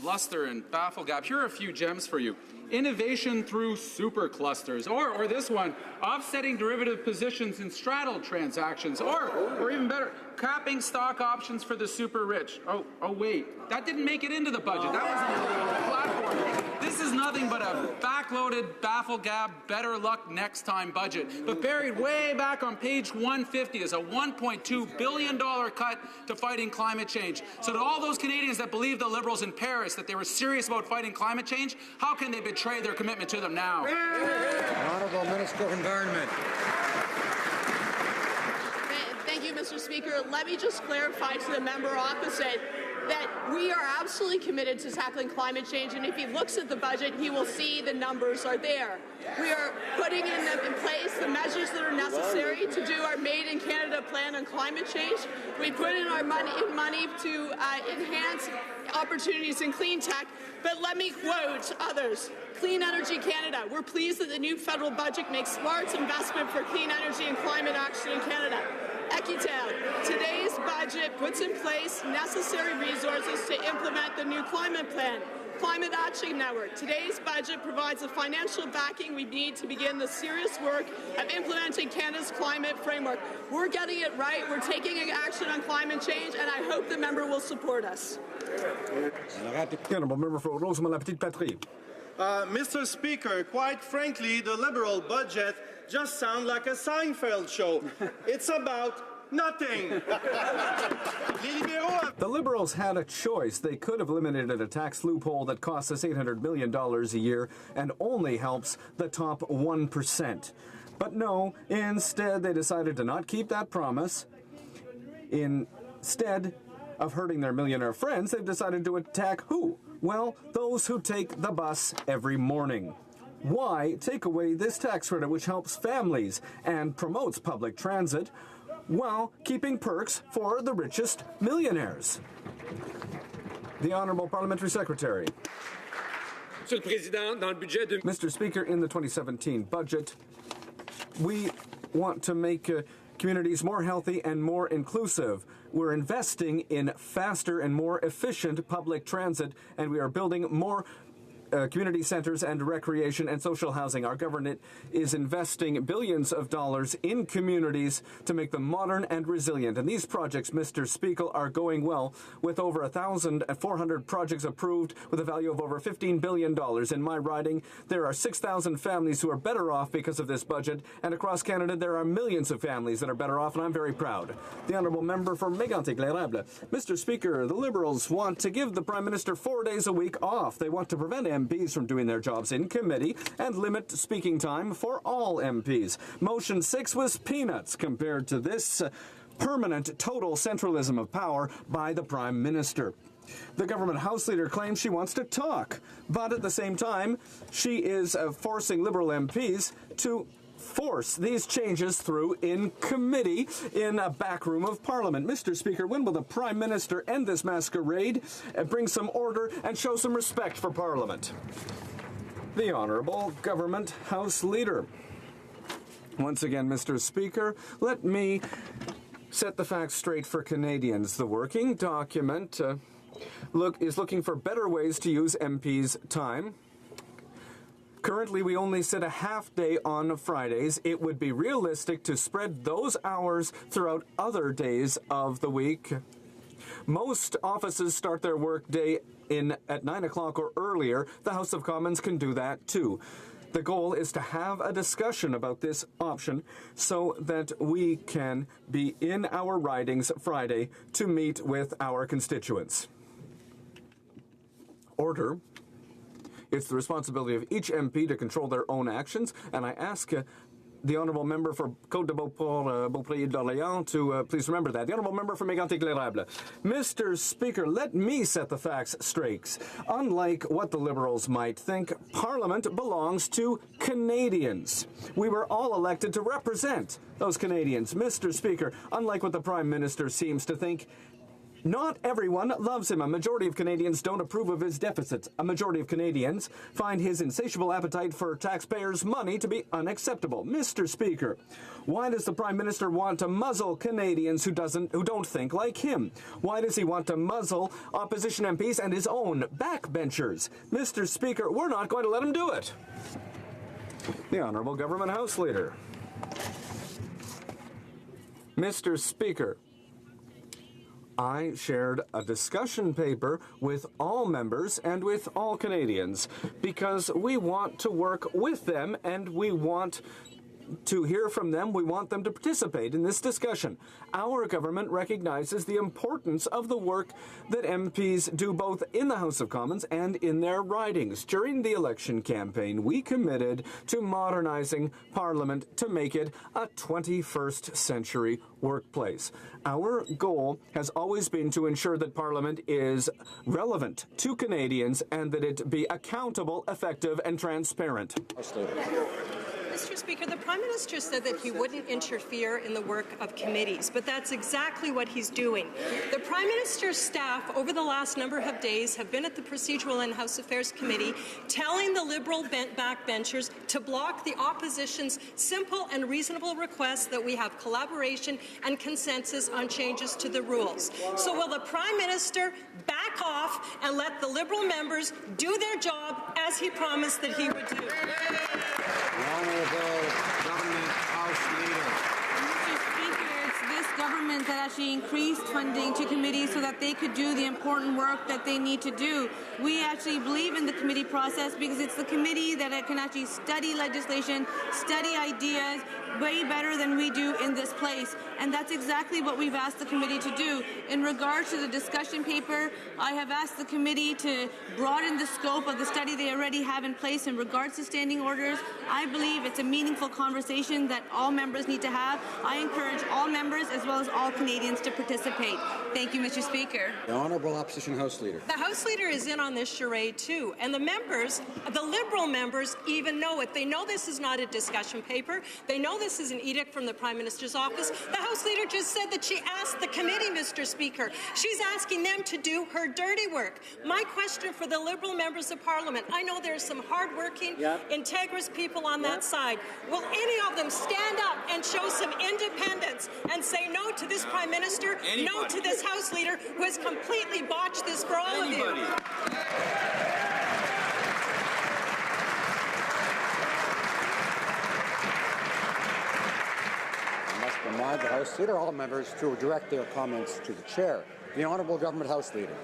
bluster and bafflegap. Here are a few gems for you. Innovation through super clusters, or this one, offsetting derivative positions in straddle transactions, or even better, capping stock options for the super rich. Oh wait, that didn't make it into the budget. That wasn't the platform. This is nothing but a backloaded, bafflegab, better luck next time budget. But buried way back on page 150 is a $1.2 billion cut to fighting climate change. So to all those Canadians that believe the Liberals in Paris that they were serious about fighting climate change, how can they betray their commitment to them now? Honourable Minister of Environment. Thank you, Mr. Speaker. Let me just clarify to the member opposite that we are absolutely committed to tackling climate change, and if he looks at the budget, he will see the numbers are there. We are putting in place the measures that are necessary to do our Made in Canada plan on climate change. We put in our money to enhance opportunities in clean tech, but let me quote others. Clean Energy Canada. We're pleased that the new federal budget makes smart investment for clean energy and climate action in Canada. Equitel. Today's budget puts in place necessary resources to implement the new climate plan. Climate Action Network. Today's budget provides the financial backing we need to begin the serious work of implementing Canada's climate framework. We're getting it right. We're taking action on climate change, and I hope the member will support us. Honourable member for Rosemont La Petite Patrie. Mr. Speaker, quite frankly, the Liberal budget just sounds like a Seinfeld show. It's about nothing. The Liberals had a choice. They could have eliminated a tax loophole that costs us $800 million a year and only helps the top 1%. But no, instead they decided to not keep that promise. Instead of hurting their millionaire friends, they've decided to attack who? Well, those who take the bus every morning. Why take away this tax credit which helps families and promotes public transit while keeping perks for the richest millionaires? The Honourable Parliamentary Secretary. Mr. Speaker, in the 2017 budget, we want to make communities more healthy and more inclusive. We're investing in faster and more efficient public transit, and we are building more community centers and recreation and social housing. Our government is investing billions of dollars in communities to make them modern and resilient. And these projects, Mr. Speaker, are going well, with over 1,400 projects approved with a value of over $15 billion. In my riding, there are 6,000 families who are better off because of this budget, and across Canada there are millions of families that are better off, and I'm very proud. The Honourable Member for Mégantic-L'Érable. Mr. Speaker, the Liberals want to give the Prime Minister 4 days a week off. They want to prevent MPs from doing their jobs in committee and limit speaking time for all MPs. Motion 6 was peanuts compared to this permanent total centralism of power by the Prime Minister. The government House Leader claims she wants to talk, but at the same time, she is forcing Liberal MPs to force these changes through in committee in a back room of Parliament. Mr. Speaker, when will the Prime Minister end this masquerade, bring some order and show some respect for Parliament? The Honourable Government House Leader. Once again, Mr. Speaker, let me set the facts straight for Canadians. The working document is looking for better ways to use MPs' time. Currently, we only sit a half day on Fridays. It would be realistic to spread those hours throughout other days of the week. Most offices start their work day at 9 o'clock or earlier. The House of Commons can do that too. The goal is to have a discussion about this option so that we can be in our ridings Friday to meet with our constituents. Order. It's the responsibility of each MP to control their own actions, and I ask the Honourable Member for Côte de Beaupré d'Orléans to please remember that. The Honourable Member for Mégantic-L'Érable. Mr. Speaker, let me set the facts straight. Unlike what the Liberals might think, Parliament belongs to Canadians. We were all elected to represent those Canadians. Mr. Speaker, unlike what the Prime Minister seems to think, not everyone loves him. A majority of Canadians don't approve of his deficits. A majority of Canadians find his insatiable appetite for taxpayers' money to be unacceptable. Mr. Speaker, why does the Prime Minister want to muzzle Canadians who don't think like him? Why does he want to muzzle opposition MPs and his own backbenchers? Mr. Speaker, we're not going to let him do it. The Honourable Government House Leader. Mr. Speaker, I shared a discussion paper with all members and with all Canadians because we want to work with them and we want to hear from them. We want them to participate in this discussion. Our government recognizes the importance of the work that MPs do both in the House of Commons and in their ridings. During the election campaign, we committed to modernizing Parliament to make it a 21st century workplace. Our goal has always been to ensure that Parliament is relevant to Canadians and that it be accountable, effective, and transparent. Mr. Speaker, the Prime Minister said that he wouldn't interfere in the work of committees, but that's exactly what he's doing. The Prime Minister's staff over the last number of days have been at the Procedural and House Affairs Committee telling the Liberal backbenchers to block the opposition's simple and reasonable request that we have collaboration and consensus on changes to the rules. So will the Prime Minister back off and let the Liberal members do their job as he promised that he would do? The Honourable Government House Leader. This government that actually increased funding to committees so that they could do the important work that they need to do. We actually believe in the committee process because it's the committee that can actually study legislation, study ideas way better than we do in this place. And that's exactly what we've asked the committee to do. In regards to the discussion paper, I have asked the committee to broaden the scope of the study they already have in place in regards to standing orders. I believe it's a meaningful conversation that all members need to have. I encourage all members as well as all Canadians to participate. Thank you, Mr. Speaker. The Honourable Opposition House Leader. The House Leader is in on this charade too, and the members, the Liberal members, even know it. They know this is not a discussion paper. They know this is an edict from the Prime Minister's office. The House Leader just said that she asked the committee, Mr. Speaker. She's asking them to do her dirty work. My question for the Liberal members of Parliament, I know there's some hard-working, integrous people on that side. Will any of them stand up and show some independence and say no to this Prime Minister, no to this House Leader who has completely botched this for all of you? I must remind the House Leader, all members, to direct their comments to the Chair. The Honourable Government House Leader.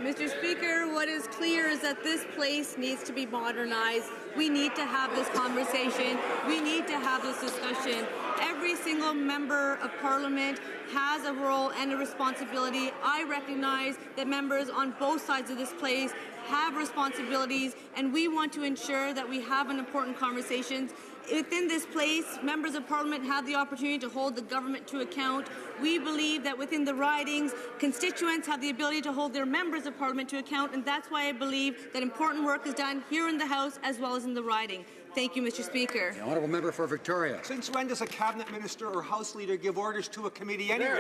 Mr. Speaker, what is clear is that this place needs to be modernized. We need to have this conversation. We need to have this discussion. Every single member of Parliament has a role and a responsibility. I recognize that members on both sides of this place have responsibilities, and we want to ensure that we have an important conversations. Within this place, members of Parliament have the opportunity to hold the government to account. We believe that within the ridings, constituents have the ability to hold their members of Parliament to account, and that's why I believe that important work is done here in the House as well as in the riding. Thank you, Mr. Speaker. The Honourable Member for Victoria. Since when does a Cabinet Minister or House Leader give orders to a committee anyway?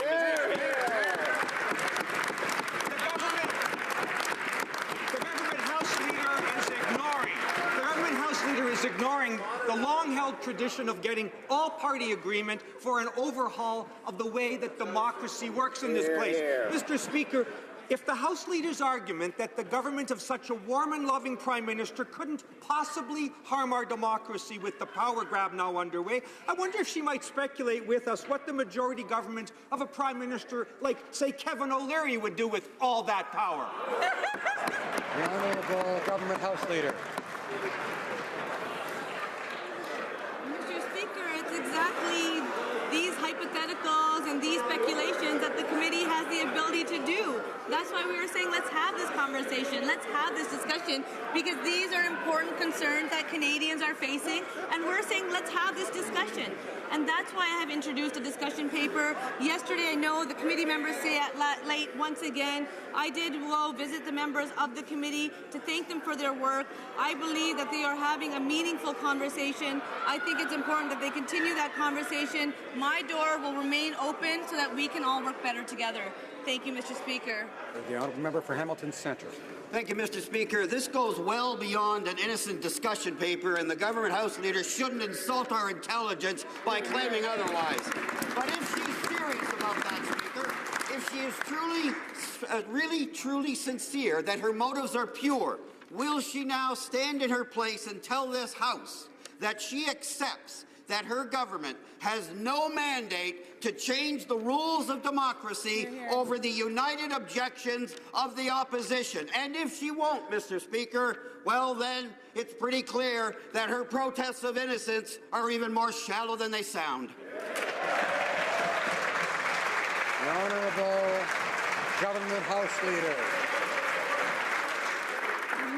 Is ignoring the long-held tradition of getting all-party agreement for an overhaul of the way that democracy works in this place. Mr. Speaker, if the House Leader's argument that the government of such a warm and loving Prime Minister couldn't possibly harm our democracy with the power grab now underway, I wonder if she might speculate with us what the majority government of a Prime Minister like, say, Kevin O'Leary would do with all that power. The Honourable Government House Leader. Exactly these hypotheticals and these speculations that the committee has the ability to do. That's why we were saying let's have this conversation, let's have this discussion, because these are important concerns that Canadians are facing, and we're saying let's have this discussion. And that's why I have introduced a discussion paper. Yesterday, I know the committee members say at late once again. I did go visit the members of the committee to thank them for their work. I believe that they are having a meaningful conversation. I think it's important that they continue that conversation. My door will remain open so that we can all work better together. Thank you, Mr. Speaker. The Honourable Member for Hamilton Centre. Thank you, Mr. Speaker. This goes well beyond an innocent discussion paper, and the Government House Leader shouldn't insult our intelligence by claiming otherwise. But if she's serious about that, Speaker, if she is really truly sincere that her motives are pure, will she now stand in her place and tell this House that she accepts that her government has no mandate to change the rules of democracy over the united objections of the opposition? And if she won't, Mr. Speaker, well then, it's pretty clear that her protests of innocence are even more shallow than they sound. The Honourable Government House Leader.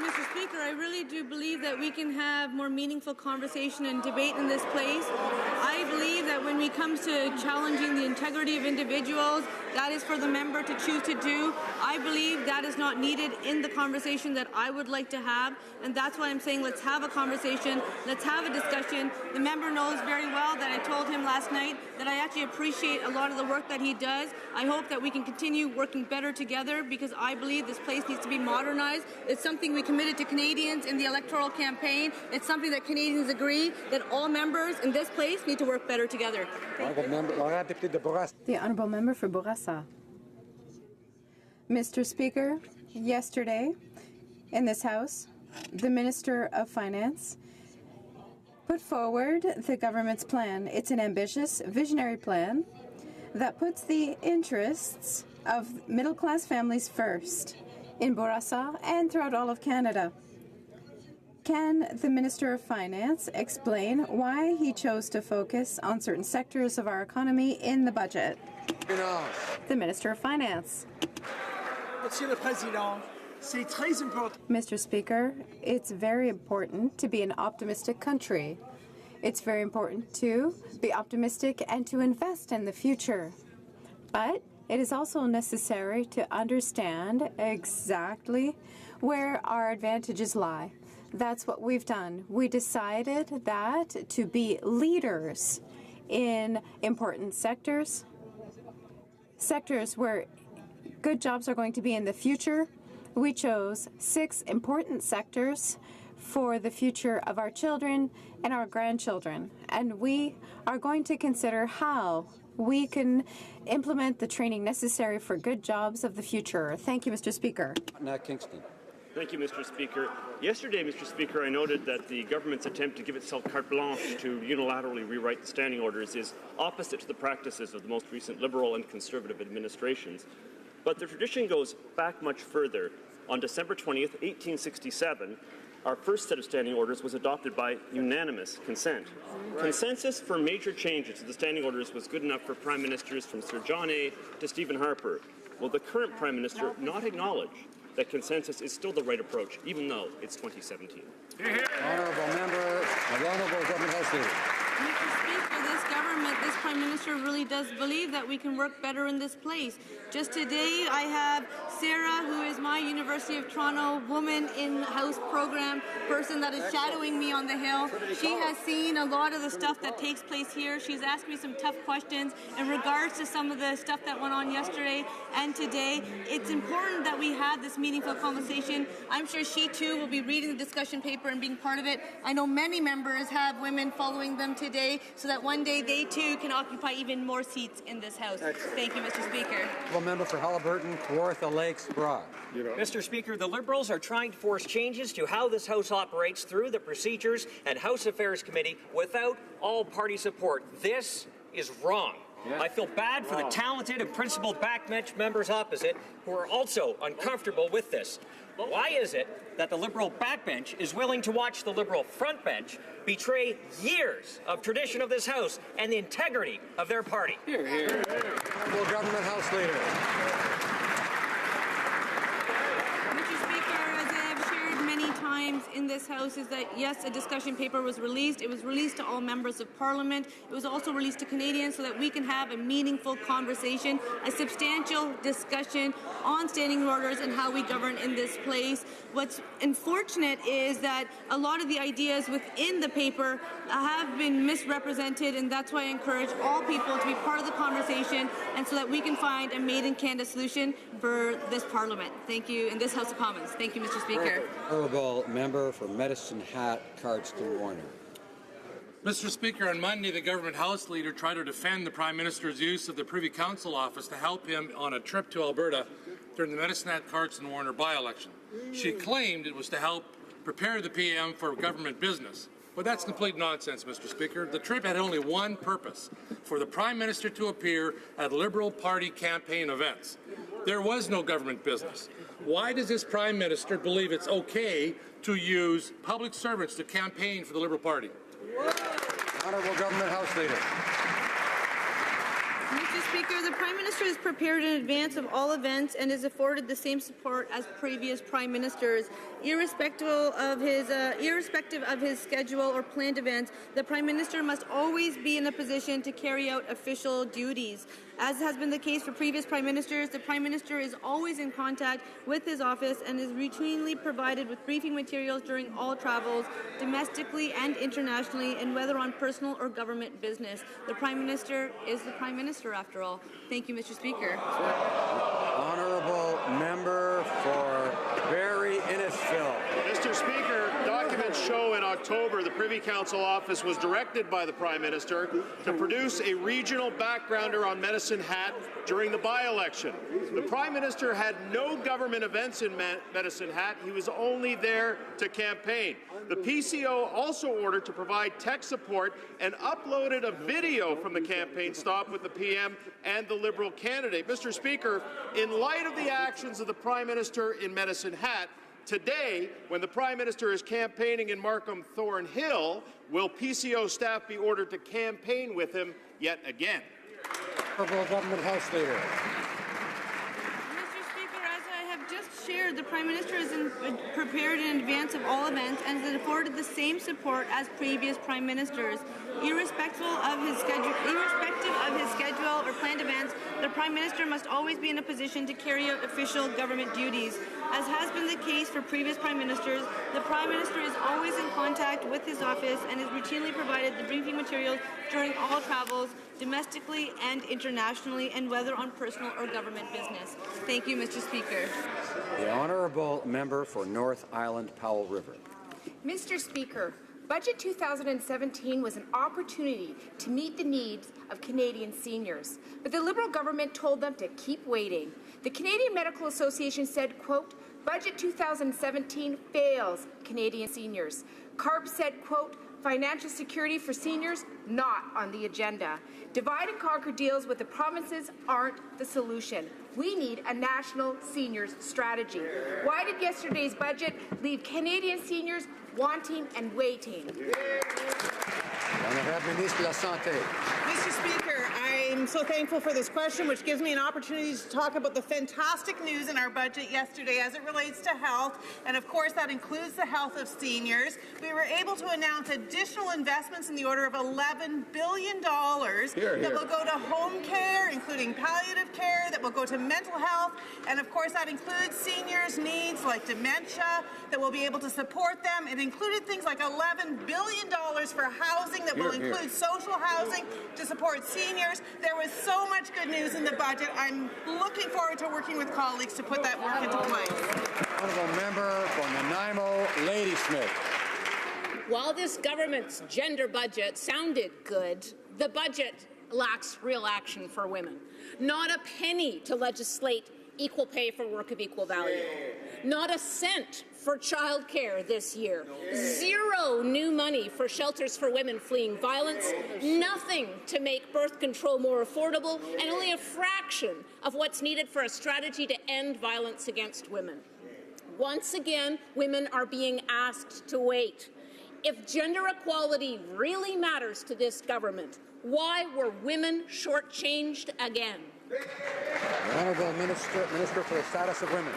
Mr. Speaker, I really do believe that we can have more meaningful conversation and debate in this place. I believe that when it comes to challenging the integrity of individuals, that is for the member to choose to do. I believe that is not needed in the conversation that I would like to have, and that's why I'm saying let's have a conversation, let's have a discussion. The member knows very well that I told him last night that I actually appreciate a lot of the work that he does. I hope that we can continue working better together because I believe this place needs to be modernized. It's something we committed to Canadians Canadians in the electoral campaign. It's something that Canadians agree that all members in this place need to work better together. The Honourable Member for Bourassa. Mr. Speaker, yesterday in this House, the Minister of Finance put forward the government's plan. It's an ambitious, visionary plan that puts the interests of middle-class families first in Bourassa and throughout all of Canada. Can the Minister of Finance explain why he chose to focus on certain sectors of our economy in the budget? The Minister of Finance. Monsieur le Président, c'est très important. Mr. Speaker, it's very important to be an optimistic country. It's very important to be optimistic and to invest in the future. But it is also necessary to understand exactly where our advantages lie. That's what we've done. We decided that to be leaders in important sectors where good jobs are going to be in the future, we chose 6 important sectors for the future of our children and our grandchildren. And we are going to consider how we can implement the training necessary for good jobs of the future. Thank you, Mr. Speaker. Kingston. Thank you, Mr. Speaker. Yesterday, Mr. Speaker, I noted that the government's attempt to give itself carte blanche to unilaterally rewrite the standing orders is opposite to the practices of the most recent Liberal and Conservative administrations. But the tradition goes back much further. On December 20th, 1867, our first set of standing orders was adopted by unanimous consent. Consensus for major changes to the standing orders was good enough for Prime Ministers from Sir John A. to Stephen Harper. Will the current Prime Minister not acknowledge that consensus is still the right approach, even though it's 2017? Honourable Member, the Honourable Government House Leader. Mr. Speaker, this government, this Prime Minister really does believe that we can work better in this place. Just today, I have Sarah, who is my University of Toronto Woman in House program person that is shadowing me on the Hill. She has seen a lot of the stuff that takes place here. She's asked me some tough questions in regards to some of the stuff that went on yesterday and today. It's important that we have this meaningful conversation. I'm sure she too will be reading the discussion paper and being part of it. I know many members have women following them today so that one day they too can occupy even more seats in this House. Thank you, Mr. Speaker. Member for Haliburton, Kawartha Lakes, Brock. Mr. Speaker, the Liberals are trying to force changes to how this House operates through the Procedures and House Affairs Committee without all-party support. This is wrong. I feel bad for the talented and principled backbench members opposite who are also uncomfortable with this. Why is it that the Liberal backbench is willing to watch the Liberal frontbench betray years of tradition of this House and the integrity of their party? Here, here. Honourable Government House Leader. Mr. Speaker, as I have shared many times in this House, is that yes, a discussion paper was released. It was released to all members of Parliament. It was also released to Canadians so that we can have a meaningful conversation, a substantial discussion on standing orders and how we govern in this place. What's unfortunate is that a lot of the ideas within the paper have been misrepresented, and that's why I encourage all people to be part of the conversation and so that we can find a made-in-Canada solution for this Parliament. Thank you, in this House of Commons. Thank you, Mr. Speaker. Honourable Member for Medicine Hat, Cardston Warner. Mr. Speaker, on Monday, the Government House Leader tried to defend the Prime Minister's use of the Privy Council office to help him on a trip to Alberta during the Medicine Hat Cardston Warner by-election. She claimed it was to help prepare the PM for government business. But that's complete nonsense, Mr. Speaker. The trip had only one purpose, for the Prime Minister to appear at Liberal Party campaign events. There was no government business. Why does this Prime Minister believe it's okay to use public servants to campaign for the Liberal Party? Honourable Government House Leader. Mr. Speaker, the Prime Minister is prepared in advance of all events and is afforded the same support as previous Prime Ministers. Irrespective of his schedule or planned events, the Prime Minister must always be in a position to carry out official duties. As has been the case for previous Prime Ministers, the Prime Minister is always in contact with his office and is routinely provided with briefing materials during all travels, domestically and internationally, and whether on personal or government business. The Prime Minister is the Prime Minister, after all. Thank you, Mr. Speaker. Honourable Member for Barrie Innisfil. Mr. Mr. Speaker, documents show in October the Privy Council office was directed by the Prime Minister to produce a regional backgrounder on Medicine Hat during the by-election. The Prime Minister had no government events in Medicine Hat. He was only there to campaign. The PCO also ordered to provide tech support and uploaded a video from the campaign stop with the PM and the Liberal candidate. Mr. Speaker, in light of the actions of the Prime Minister in Medicine Hat, today, when the Prime Minister is campaigning in Markham Thornhill, will PCO staff be ordered to campaign with him yet again? Honourable Government House Leader. Mr. Speaker, as I have just shared, the Prime Minister is prepared in advance of all events and has afforded the same support as previous Prime Ministers. Irrespective of his schedule or planned events, the Prime Minister must always be in a position to carry out official government duties. As has been the case for previous Prime Ministers, the Prime Minister is always in contact with his office and is routinely provided the briefing materials during all travels, domestically and internationally, and whether on personal or government business. Thank you, Mr. Speaker. The Honourable Member for North Island Powell River. Mr. Speaker, Budget 2017 was an opportunity to meet the needs of Canadian seniors, but the Liberal government told them to keep waiting. The Canadian Medical Association said, quote, Budget 2017 fails Canadian seniors. CARB said, quote, financial security for seniors not on the agenda. Divide and conquer deals with the provinces aren't the solution. We need a national seniors strategy. Why did yesterday's budget leave Canadian seniors wanting and waiting? Mr. Speaker, I'm so thankful for this question, which gives me an opportunity to talk about the fantastic news in our budget yesterday as it relates to health, and of course that includes the health of seniors. We were able to announce additional investments in the order of $11 billion that will go to home care, including palliative care, that will go to mental health, and of course that includes seniors' needs like dementia, that will be able to support them. It included things like $11 billion for housing that will include social housing to support seniors. There was so much good news in the budget. I'm looking forward to working with colleagues to put that work into place. Honourable Member for Nanaimo, Ladysmith. While this government's gender budget sounded good, the budget lacks real action for women. Not a penny to legislate equal pay for work of equal value. Not a cent for childcare this year. Zero new money for shelters for women fleeing violence. Nothing to make birth control more affordable, and only a fraction of what's needed for a strategy to end violence against women. Once again, women are being asked to wait. If gender equality really matters to this government, why were women shortchanged again? The Honourable Minister for the Status of Women.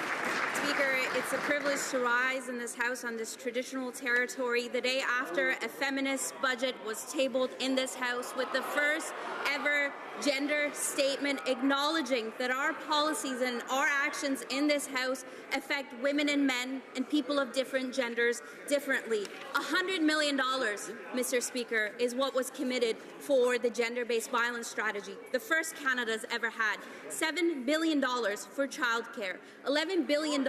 Speaker, it's a privilege to rise in this House on this traditional territory the day after a feminist budget was tabled in this House with the first ever gender statement acknowledging that our policies and our actions in this House affect women and men and people of different genders differently. $100 million, Mr. Speaker, is what was committed for the gender-based violence strategy, the first Canada's ever had. $7 billion for childcare, $11 billion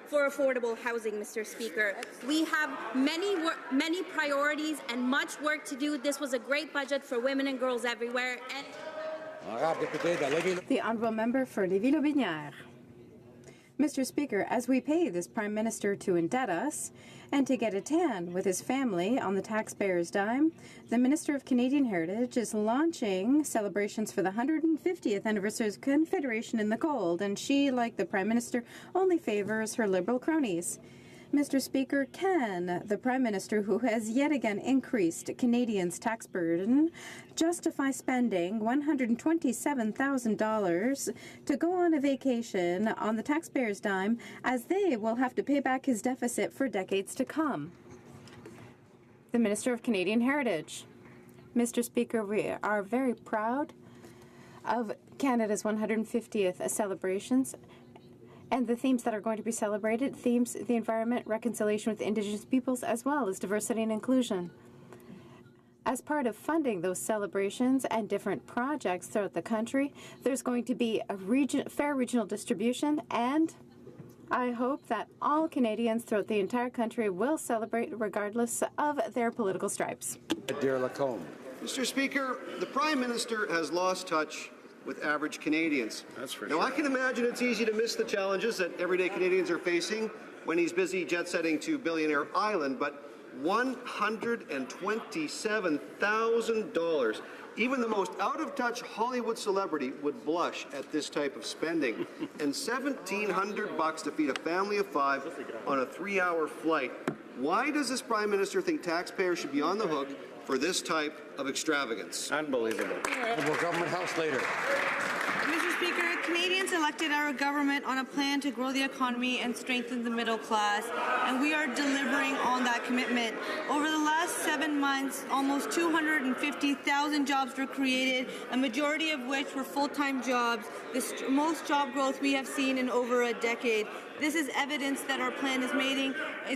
for affordable housing, Mr. Speaker. We have many priorities and much work to do. This was a great budget for women and girls everywhere. And the Honourable Member for Lévis-Lobinière. Mr. Speaker, as we pay this Prime Minister to indent us and to get a tan with his family on the taxpayers' dime, the Minister of Canadian Heritage is launching celebrations for the 150th anniversary of Confederation in the Cold, and she, like the Prime Minister, only favours her Liberal cronies. Mr. Speaker, can the Prime Minister, who has yet again increased Canadians' tax burden, justify spending $127,000 to go on a vacation on the taxpayers' dime, as they will have to pay back his deficit for decades to come? The Minister of Canadian Heritage. Mr. Speaker, we are very proud of Canada's 150th celebrations, and the themes that are going to be celebrated, themes, the environment, reconciliation with Indigenous peoples, as well as diversity and inclusion. As part of funding those celebrations and different projects throughout the country, there's going to be a fair regional distribution and I hope that all Canadians throughout the entire country will celebrate regardless of their political stripes. Dear Lacombe. Mr. Speaker, the Prime Minister has lost touch with average Canadians. That's for sure. Now, I can imagine it's easy to miss the challenges that everyday Canadians are facing when he's busy jet-setting to Billionaire Island, but $127,000. Even the most out-of-touch Hollywood celebrity would blush at this type of spending. And $1,700 to feed a family of 5 on a 3-hour flight. Why does this Prime Minister think taxpayers should be on the hook for this type of extravagance? Unbelievable. Liberal Government House Leader. Mr. Speaker, Canadians elected our government on a plan to grow the economy and strengthen the middle class, and we are delivering on that commitment. Over the last 7 months, almost 250,000 jobs were created, a majority of which were full-time jobs, the most job growth we have seen in over a decade. This is evidence that our plan is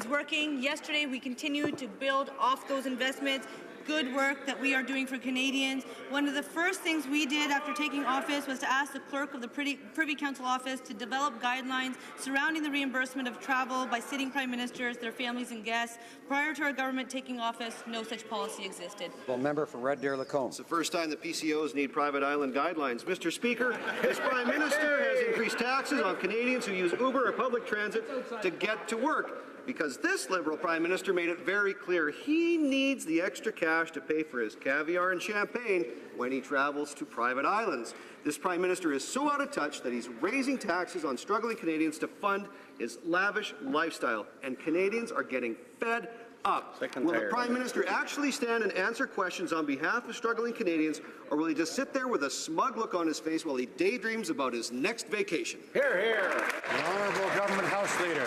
working. Yesterday, we continued to build off those investments. Good work that we are doing for Canadians. One of the first things we did after taking office was to ask the clerk of the Privy Council office to develop guidelines surrounding the reimbursement of travel by sitting prime ministers, their families and guests. Prior to our government taking office, no such policy existed. Well, member for Red Deer Lacombe. It's the first time that PCOs need private island guidelines. Mr. Speaker, this Prime Minister has increased taxes on Canadians who use Uber or public transit to get to work, because this Liberal Prime Minister made it very clear he needs the extra cash to pay for his caviar and champagne when he travels to private islands. This Prime Minister is so out of touch that he's raising taxes on struggling Canadians to fund his lavish lifestyle, and Canadians are getting fed up. Will the Prime Minister actually stand and answer questions on behalf of struggling Canadians, or will he just sit there with a smug look on his face while he daydreams about his next vacation? Hear, hear. The Honourable Government House Leader.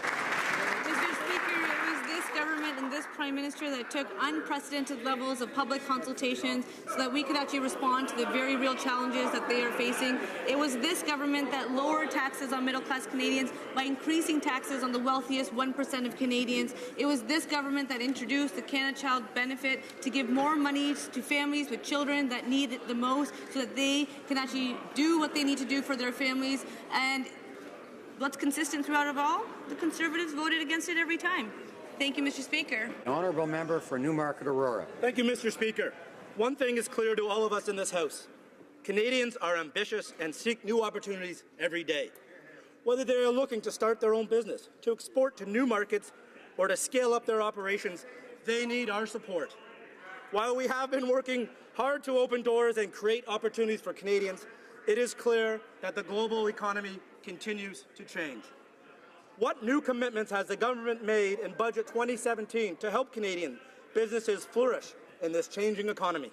Government and this Prime Minister that took unprecedented levels of public consultations so that we could actually respond to the very real challenges that they are facing. It was this government that lowered taxes on middle-class Canadians by increasing taxes on the wealthiest 1% of Canadians. It was this government that introduced the Canada Child Benefit to give more money to families with children that need it the most so that they can actually do what they need to do for their families. And what's consistent throughout it all? The Conservatives voted against it every time. Thank you, Mr. Speaker. The Honourable Member for Newmarket Aurora. Thank you, Mr. Speaker. One thing is clear to all of us in this House. Canadians are ambitious and seek new opportunities every day. Whether they are looking to start their own business, to export to new markets, or to scale up their operations, they need our support. While we have been working hard to open doors and create opportunities for Canadians, it is clear that the global economy continues to change. What new commitments has the government made in Budget 2017 to help Canadian businesses flourish in this changing economy?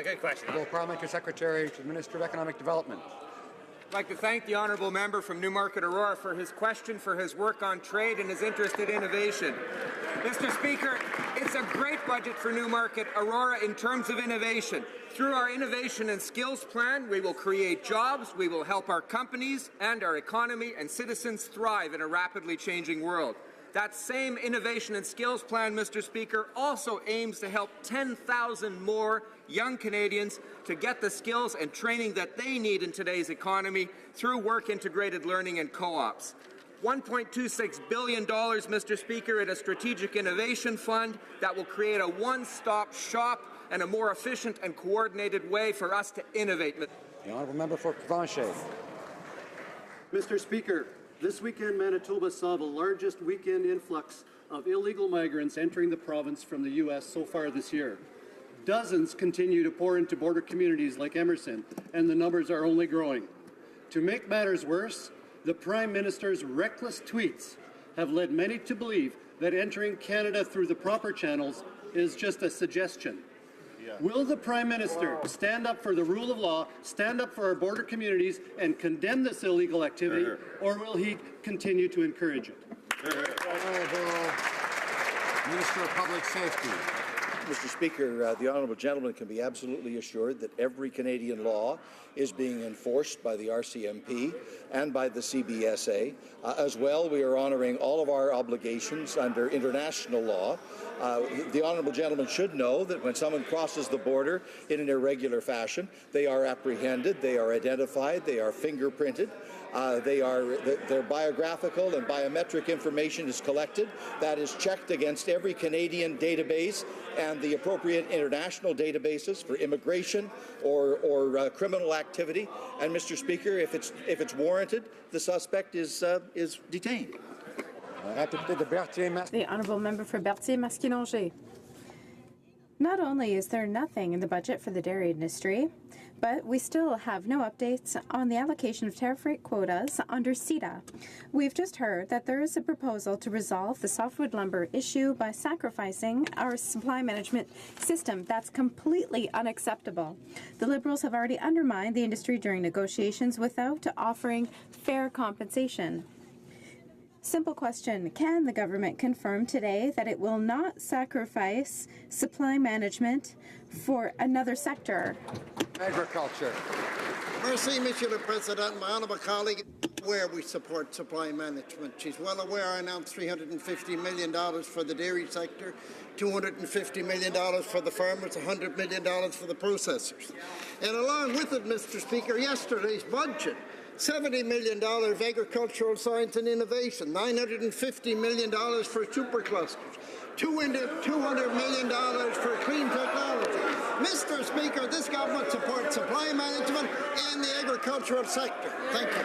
Good question. Parliamentary Secretary to the Minister of Economic Development. I'd like to thank the honourable member from Newmarket Aurora for his question, for his work on trade and his interest in innovation. Mr. Speaker, it's a great budget for Newmarket Aurora in terms of innovation. Through our Innovation and Skills Plan, we will create jobs, we will help our companies and our economy and citizens thrive in a rapidly changing world. That same Innovation and Skills Plan, Mr. Speaker, also aims to help 10,000 more young Canadians to get the skills and training that they need in today's economy through work-integrated learning and co-ops. $1.26 billion, Mr. Speaker, in a strategic innovation fund that will create a one-stop shop and a more efficient and coordinated way for us to innovate. The Honourable Member for Provencher. Mr. Speaker, this weekend Manitoba saw the largest weekend influx of illegal migrants entering the province from the U.S. so far this year. Dozens continue to pour into border communities like Emerson, and the numbers are only growing. To make matters worse, the Prime Minister's reckless tweets have led many to believe that entering Canada through the proper channels is just a suggestion. Will the Prime Minister stand up for the rule of law, stand up for our border communities, and condemn this illegal activity, or will he continue to encourage it? Honourable Minister of Public Safety. Mr. Speaker, the honourable gentleman can be absolutely assured that every Canadian law is being enforced by the RCMP and by the CBSA. As well, we are honouring all of our obligations under international law. The honourable gentleman should know that when someone crosses the border in an irregular fashion, they are apprehended, they are identified, they are fingerprinted. Their biographical and biometric information is collected. That is checked against every Canadian database and the appropriate international databases for immigration or criminal activity. And, Mr. Speaker, if it's warranted, the suspect is detained. The honourable member for Berthier-Masquinongé. Not only is there nothing in the budget for the dairy industry, but we still have no updates on the allocation of tariff rate quotas under CETA. We've just heard that there is a proposal to resolve the softwood lumber issue by sacrificing our supply management system. That's completely unacceptable. The Liberals have already undermined the industry during negotiations without offering fair compensation. Simple question. Can the government confirm today that it will not sacrifice supply management for another sector? Agriculture. Merci, Monsieur le Président. My honourable colleague, where we support supply management. She's well aware I announced $350 million for the dairy sector, $250 million for the farmers, $100 million for the processors. And along with it, Mr. Speaker, yesterday's budget, $70 million of agricultural science and innovation, $950 million for superclusters, $200 million for clean technology. Mr. Speaker, this government supports supply management and the agricultural sector. Thank you.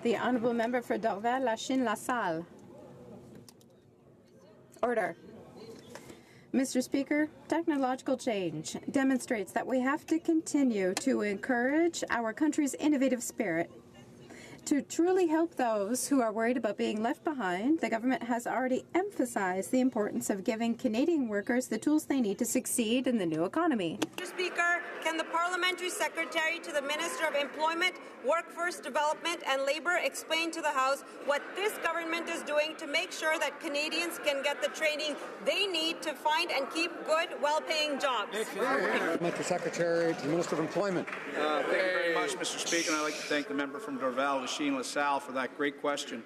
The honourable member for Dorval-Lachine-LaSalle. Order. Mr. Speaker, technological change demonstrates that we have to continue to encourage our country's innovative spirit. To truly help those who are worried about being left behind, the government has already emphasized the importance of giving Canadian workers the tools they need to succeed in the new economy. Mr. Speaker, can the Parliamentary Secretary to the Minister of Employment, Workforce Development and Labour explain to the House what this government is doing to make sure that Canadians can get the training they need to find and keep good, well-paying jobs? Parliamentary Secretary to the Minister of Employment. Thank you very much, Mr. Speaker, and I'd like to thank the member from Dorval-Lachine-LaSalle for that great question.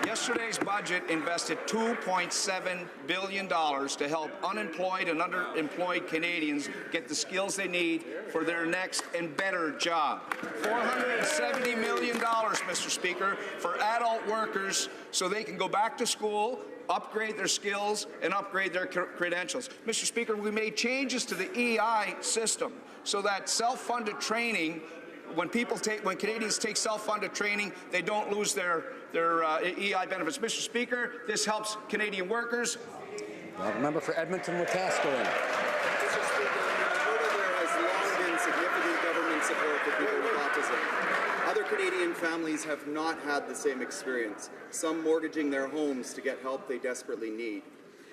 Yesterday's budget invested $2.7 billion to help unemployed and underemployed Canadians get the skills they need for their next and better job. $470 million, Mr. Speaker, for adult workers so they can go back to school, upgrade their skills, and upgrade their credentials. Mr. Speaker, we made changes to the EI system so that self-funded training, when Canadians take self-funded training, they don't lose their EI benefits. Mr. Speaker, this helps Canadian workers. Member for Edmonton-Wetaskiwin. Mr. Speaker, Alberta, there has long been significant government support for people with autism. Other Canadian families have not had the same experience, some mortgaging their homes to get help they desperately need.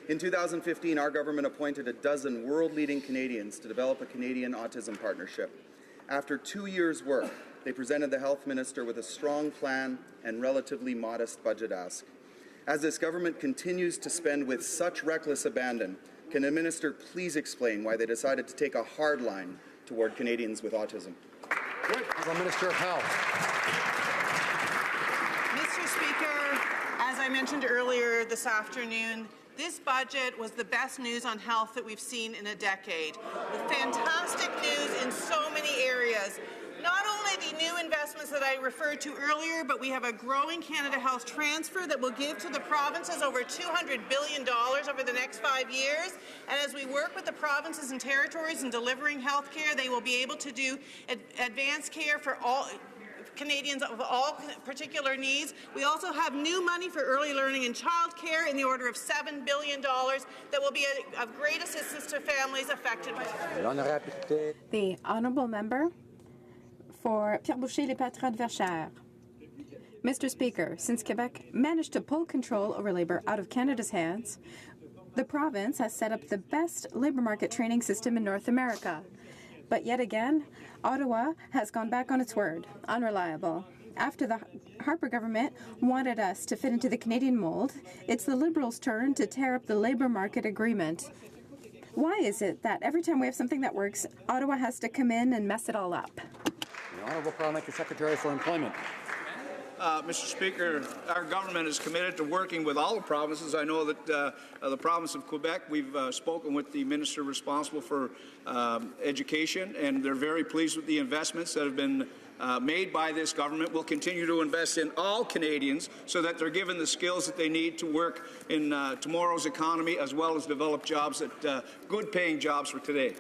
In 2015, our government appointed a dozen world-leading Canadians to develop a Canadian Autism Partnership. After 2 years' work, they presented the Health Minister with a strong plan and relatively modest budget ask. As this government continues to spend with such reckless abandon, can the Minister please explain why they decided to take a hard line toward Canadians with autism? The Minister of Health. Mr. Speaker, as I mentioned earlier this afternoon, this budget was the best news on health that we've seen in a decade, with fantastic news in so many areas. Not only the new investments that I referred to earlier, but we have a growing Canada Health transfer that will give to the provinces over $200 billion over the next 5 years. And as we work with the provinces and territories in delivering health care, they will be able to do advanced care for all Canadians of all particular needs. We also have new money for early learning and childcare in the order of $7 billion that will be of great assistance to families affected by The honourable member for Pierre-Boucher-les-Patrons-Verchères. Mr. Speaker, since Quebec managed to pull control over labour out of Canada's hands, the province has set up the best labour market training system in North America. But yet again, Ottawa has gone back on its word, unreliable. After the Harper government wanted us to fit into the Canadian mold, it's the Liberals' turn to tear up the labour market agreement. Why is it that every time we have something that works, Ottawa has to come in and mess it all up? The Honourable Parliamentary Secretary for Employment. Mr. Speaker, our government is committed to working with all the provinces. I know that the province of Quebec, we've spoken with the minister responsible for education, and they're very pleased with the investments that have been made by this government. We'll continue to invest in all Canadians so that they're given the skills that they need to work in tomorrow's economy, as well as develop jobs that good-paying jobs for today.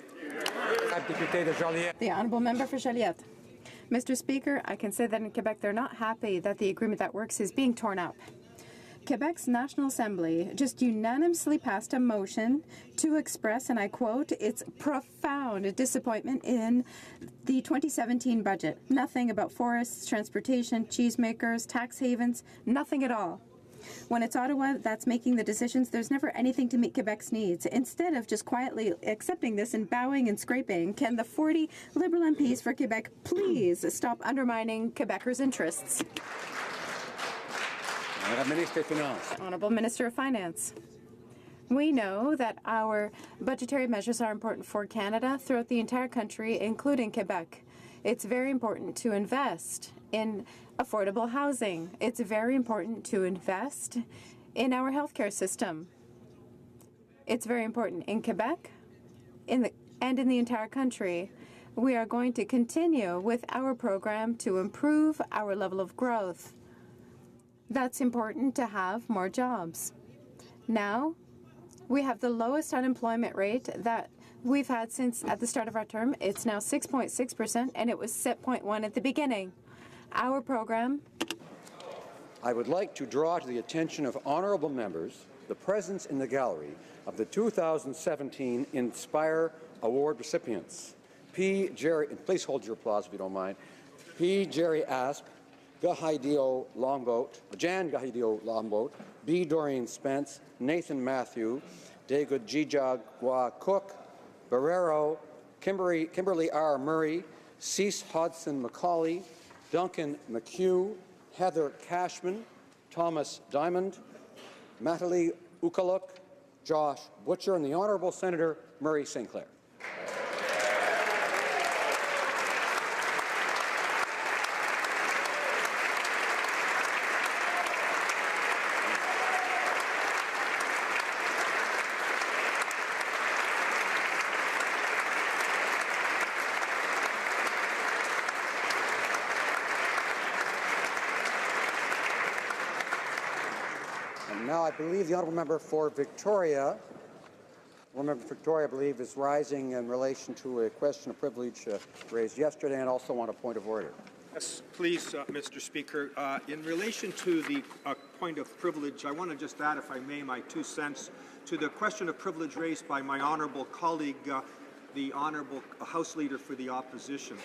The honourable member for Joliette. Mr. Speaker, I can say that in Quebec they're not happy that the agreement that works is being torn up. Quebec's National Assembly just unanimously passed a motion to express, and I quote, its profound disappointment in the 2017 budget. Nothing about forests, transportation, cheesemakers, tax havens, nothing at all. When it's Ottawa that's making the decisions, there's never anything to meet Quebec's needs. Instead of just quietly accepting this and bowing and scraping, can the 40 Liberal MPs for Quebec please stop undermining Quebecers' interests? Honourable Minister of Finance. We know that our budgetary measures are important for Canada throughout the entire country, including Quebec. It's very important to invest in affordable housing. It's very important to invest in our healthcare system. It's very important in Quebec and in the entire country. We are going to continue with our program to improve our level of growth. That's important to have more jobs. Now, we have the lowest unemployment rate that we've had since at the start of our term. It's now 6.6%, and it was 6.1% at the beginning. Our program. I would like to draw to the attention of honourable members the presence in the gallery of the 2017 Inspire Award recipients. P. Jerry, and please hold your applause if you don't mind. P. Jerry Asp, Gahidio Longboat, Jan Gahidio Longboat, B. Doreen Spence, Nathan Matthew, David Gijagwa Cook, Barrero, Kimberly R. Murray, Cease Hodson McCauley, Duncan McHugh, Heather Cashman, Thomas Diamond, Natalie Ukaluk, Josh Butcher, and the Honourable Senator Murray St. Clair. Now, I believe the honourable member for Victoria, I believe, is rising in relation to a question of privilege raised yesterday, and also on a point of order. Yes, please, Mr. Speaker. In relation to the point of privilege, I want to just add, if I may, my 2 cents to the question of privilege raised by my honourable colleague, the honourable House Leader for the Opposition.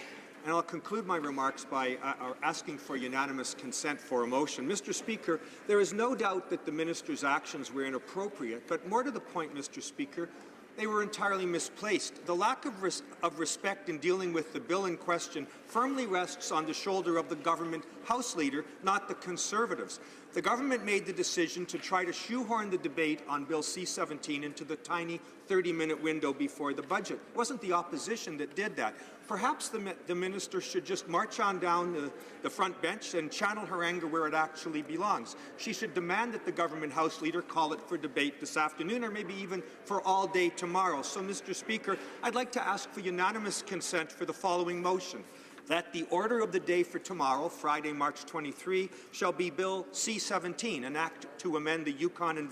And I'll conclude my remarks by asking for unanimous consent for a motion. Mr. Speaker, there is no doubt that the minister's actions were inappropriate, but more to the point, Mr. Speaker, they were entirely misplaced. The lack of respect in dealing with the bill in question firmly rests on the shoulder of the government House Leader, not the Conservatives. The government made the decision to try to shoehorn the debate on Bill C-17 into the tiny 30-minute window before the budget. It wasn't the opposition that did that. Perhaps the minister should just march on down the front bench and channel her anger where it actually belongs. She should demand that the government House Leader call it for debate this afternoon, or maybe even for all day tomorrow. So, Mr. Speaker, I'd like to ask for unanimous consent for the following motion: that the order of the day for tomorrow, Friday, March 23, shall be Bill C-17, an act to amend the Yukon Environment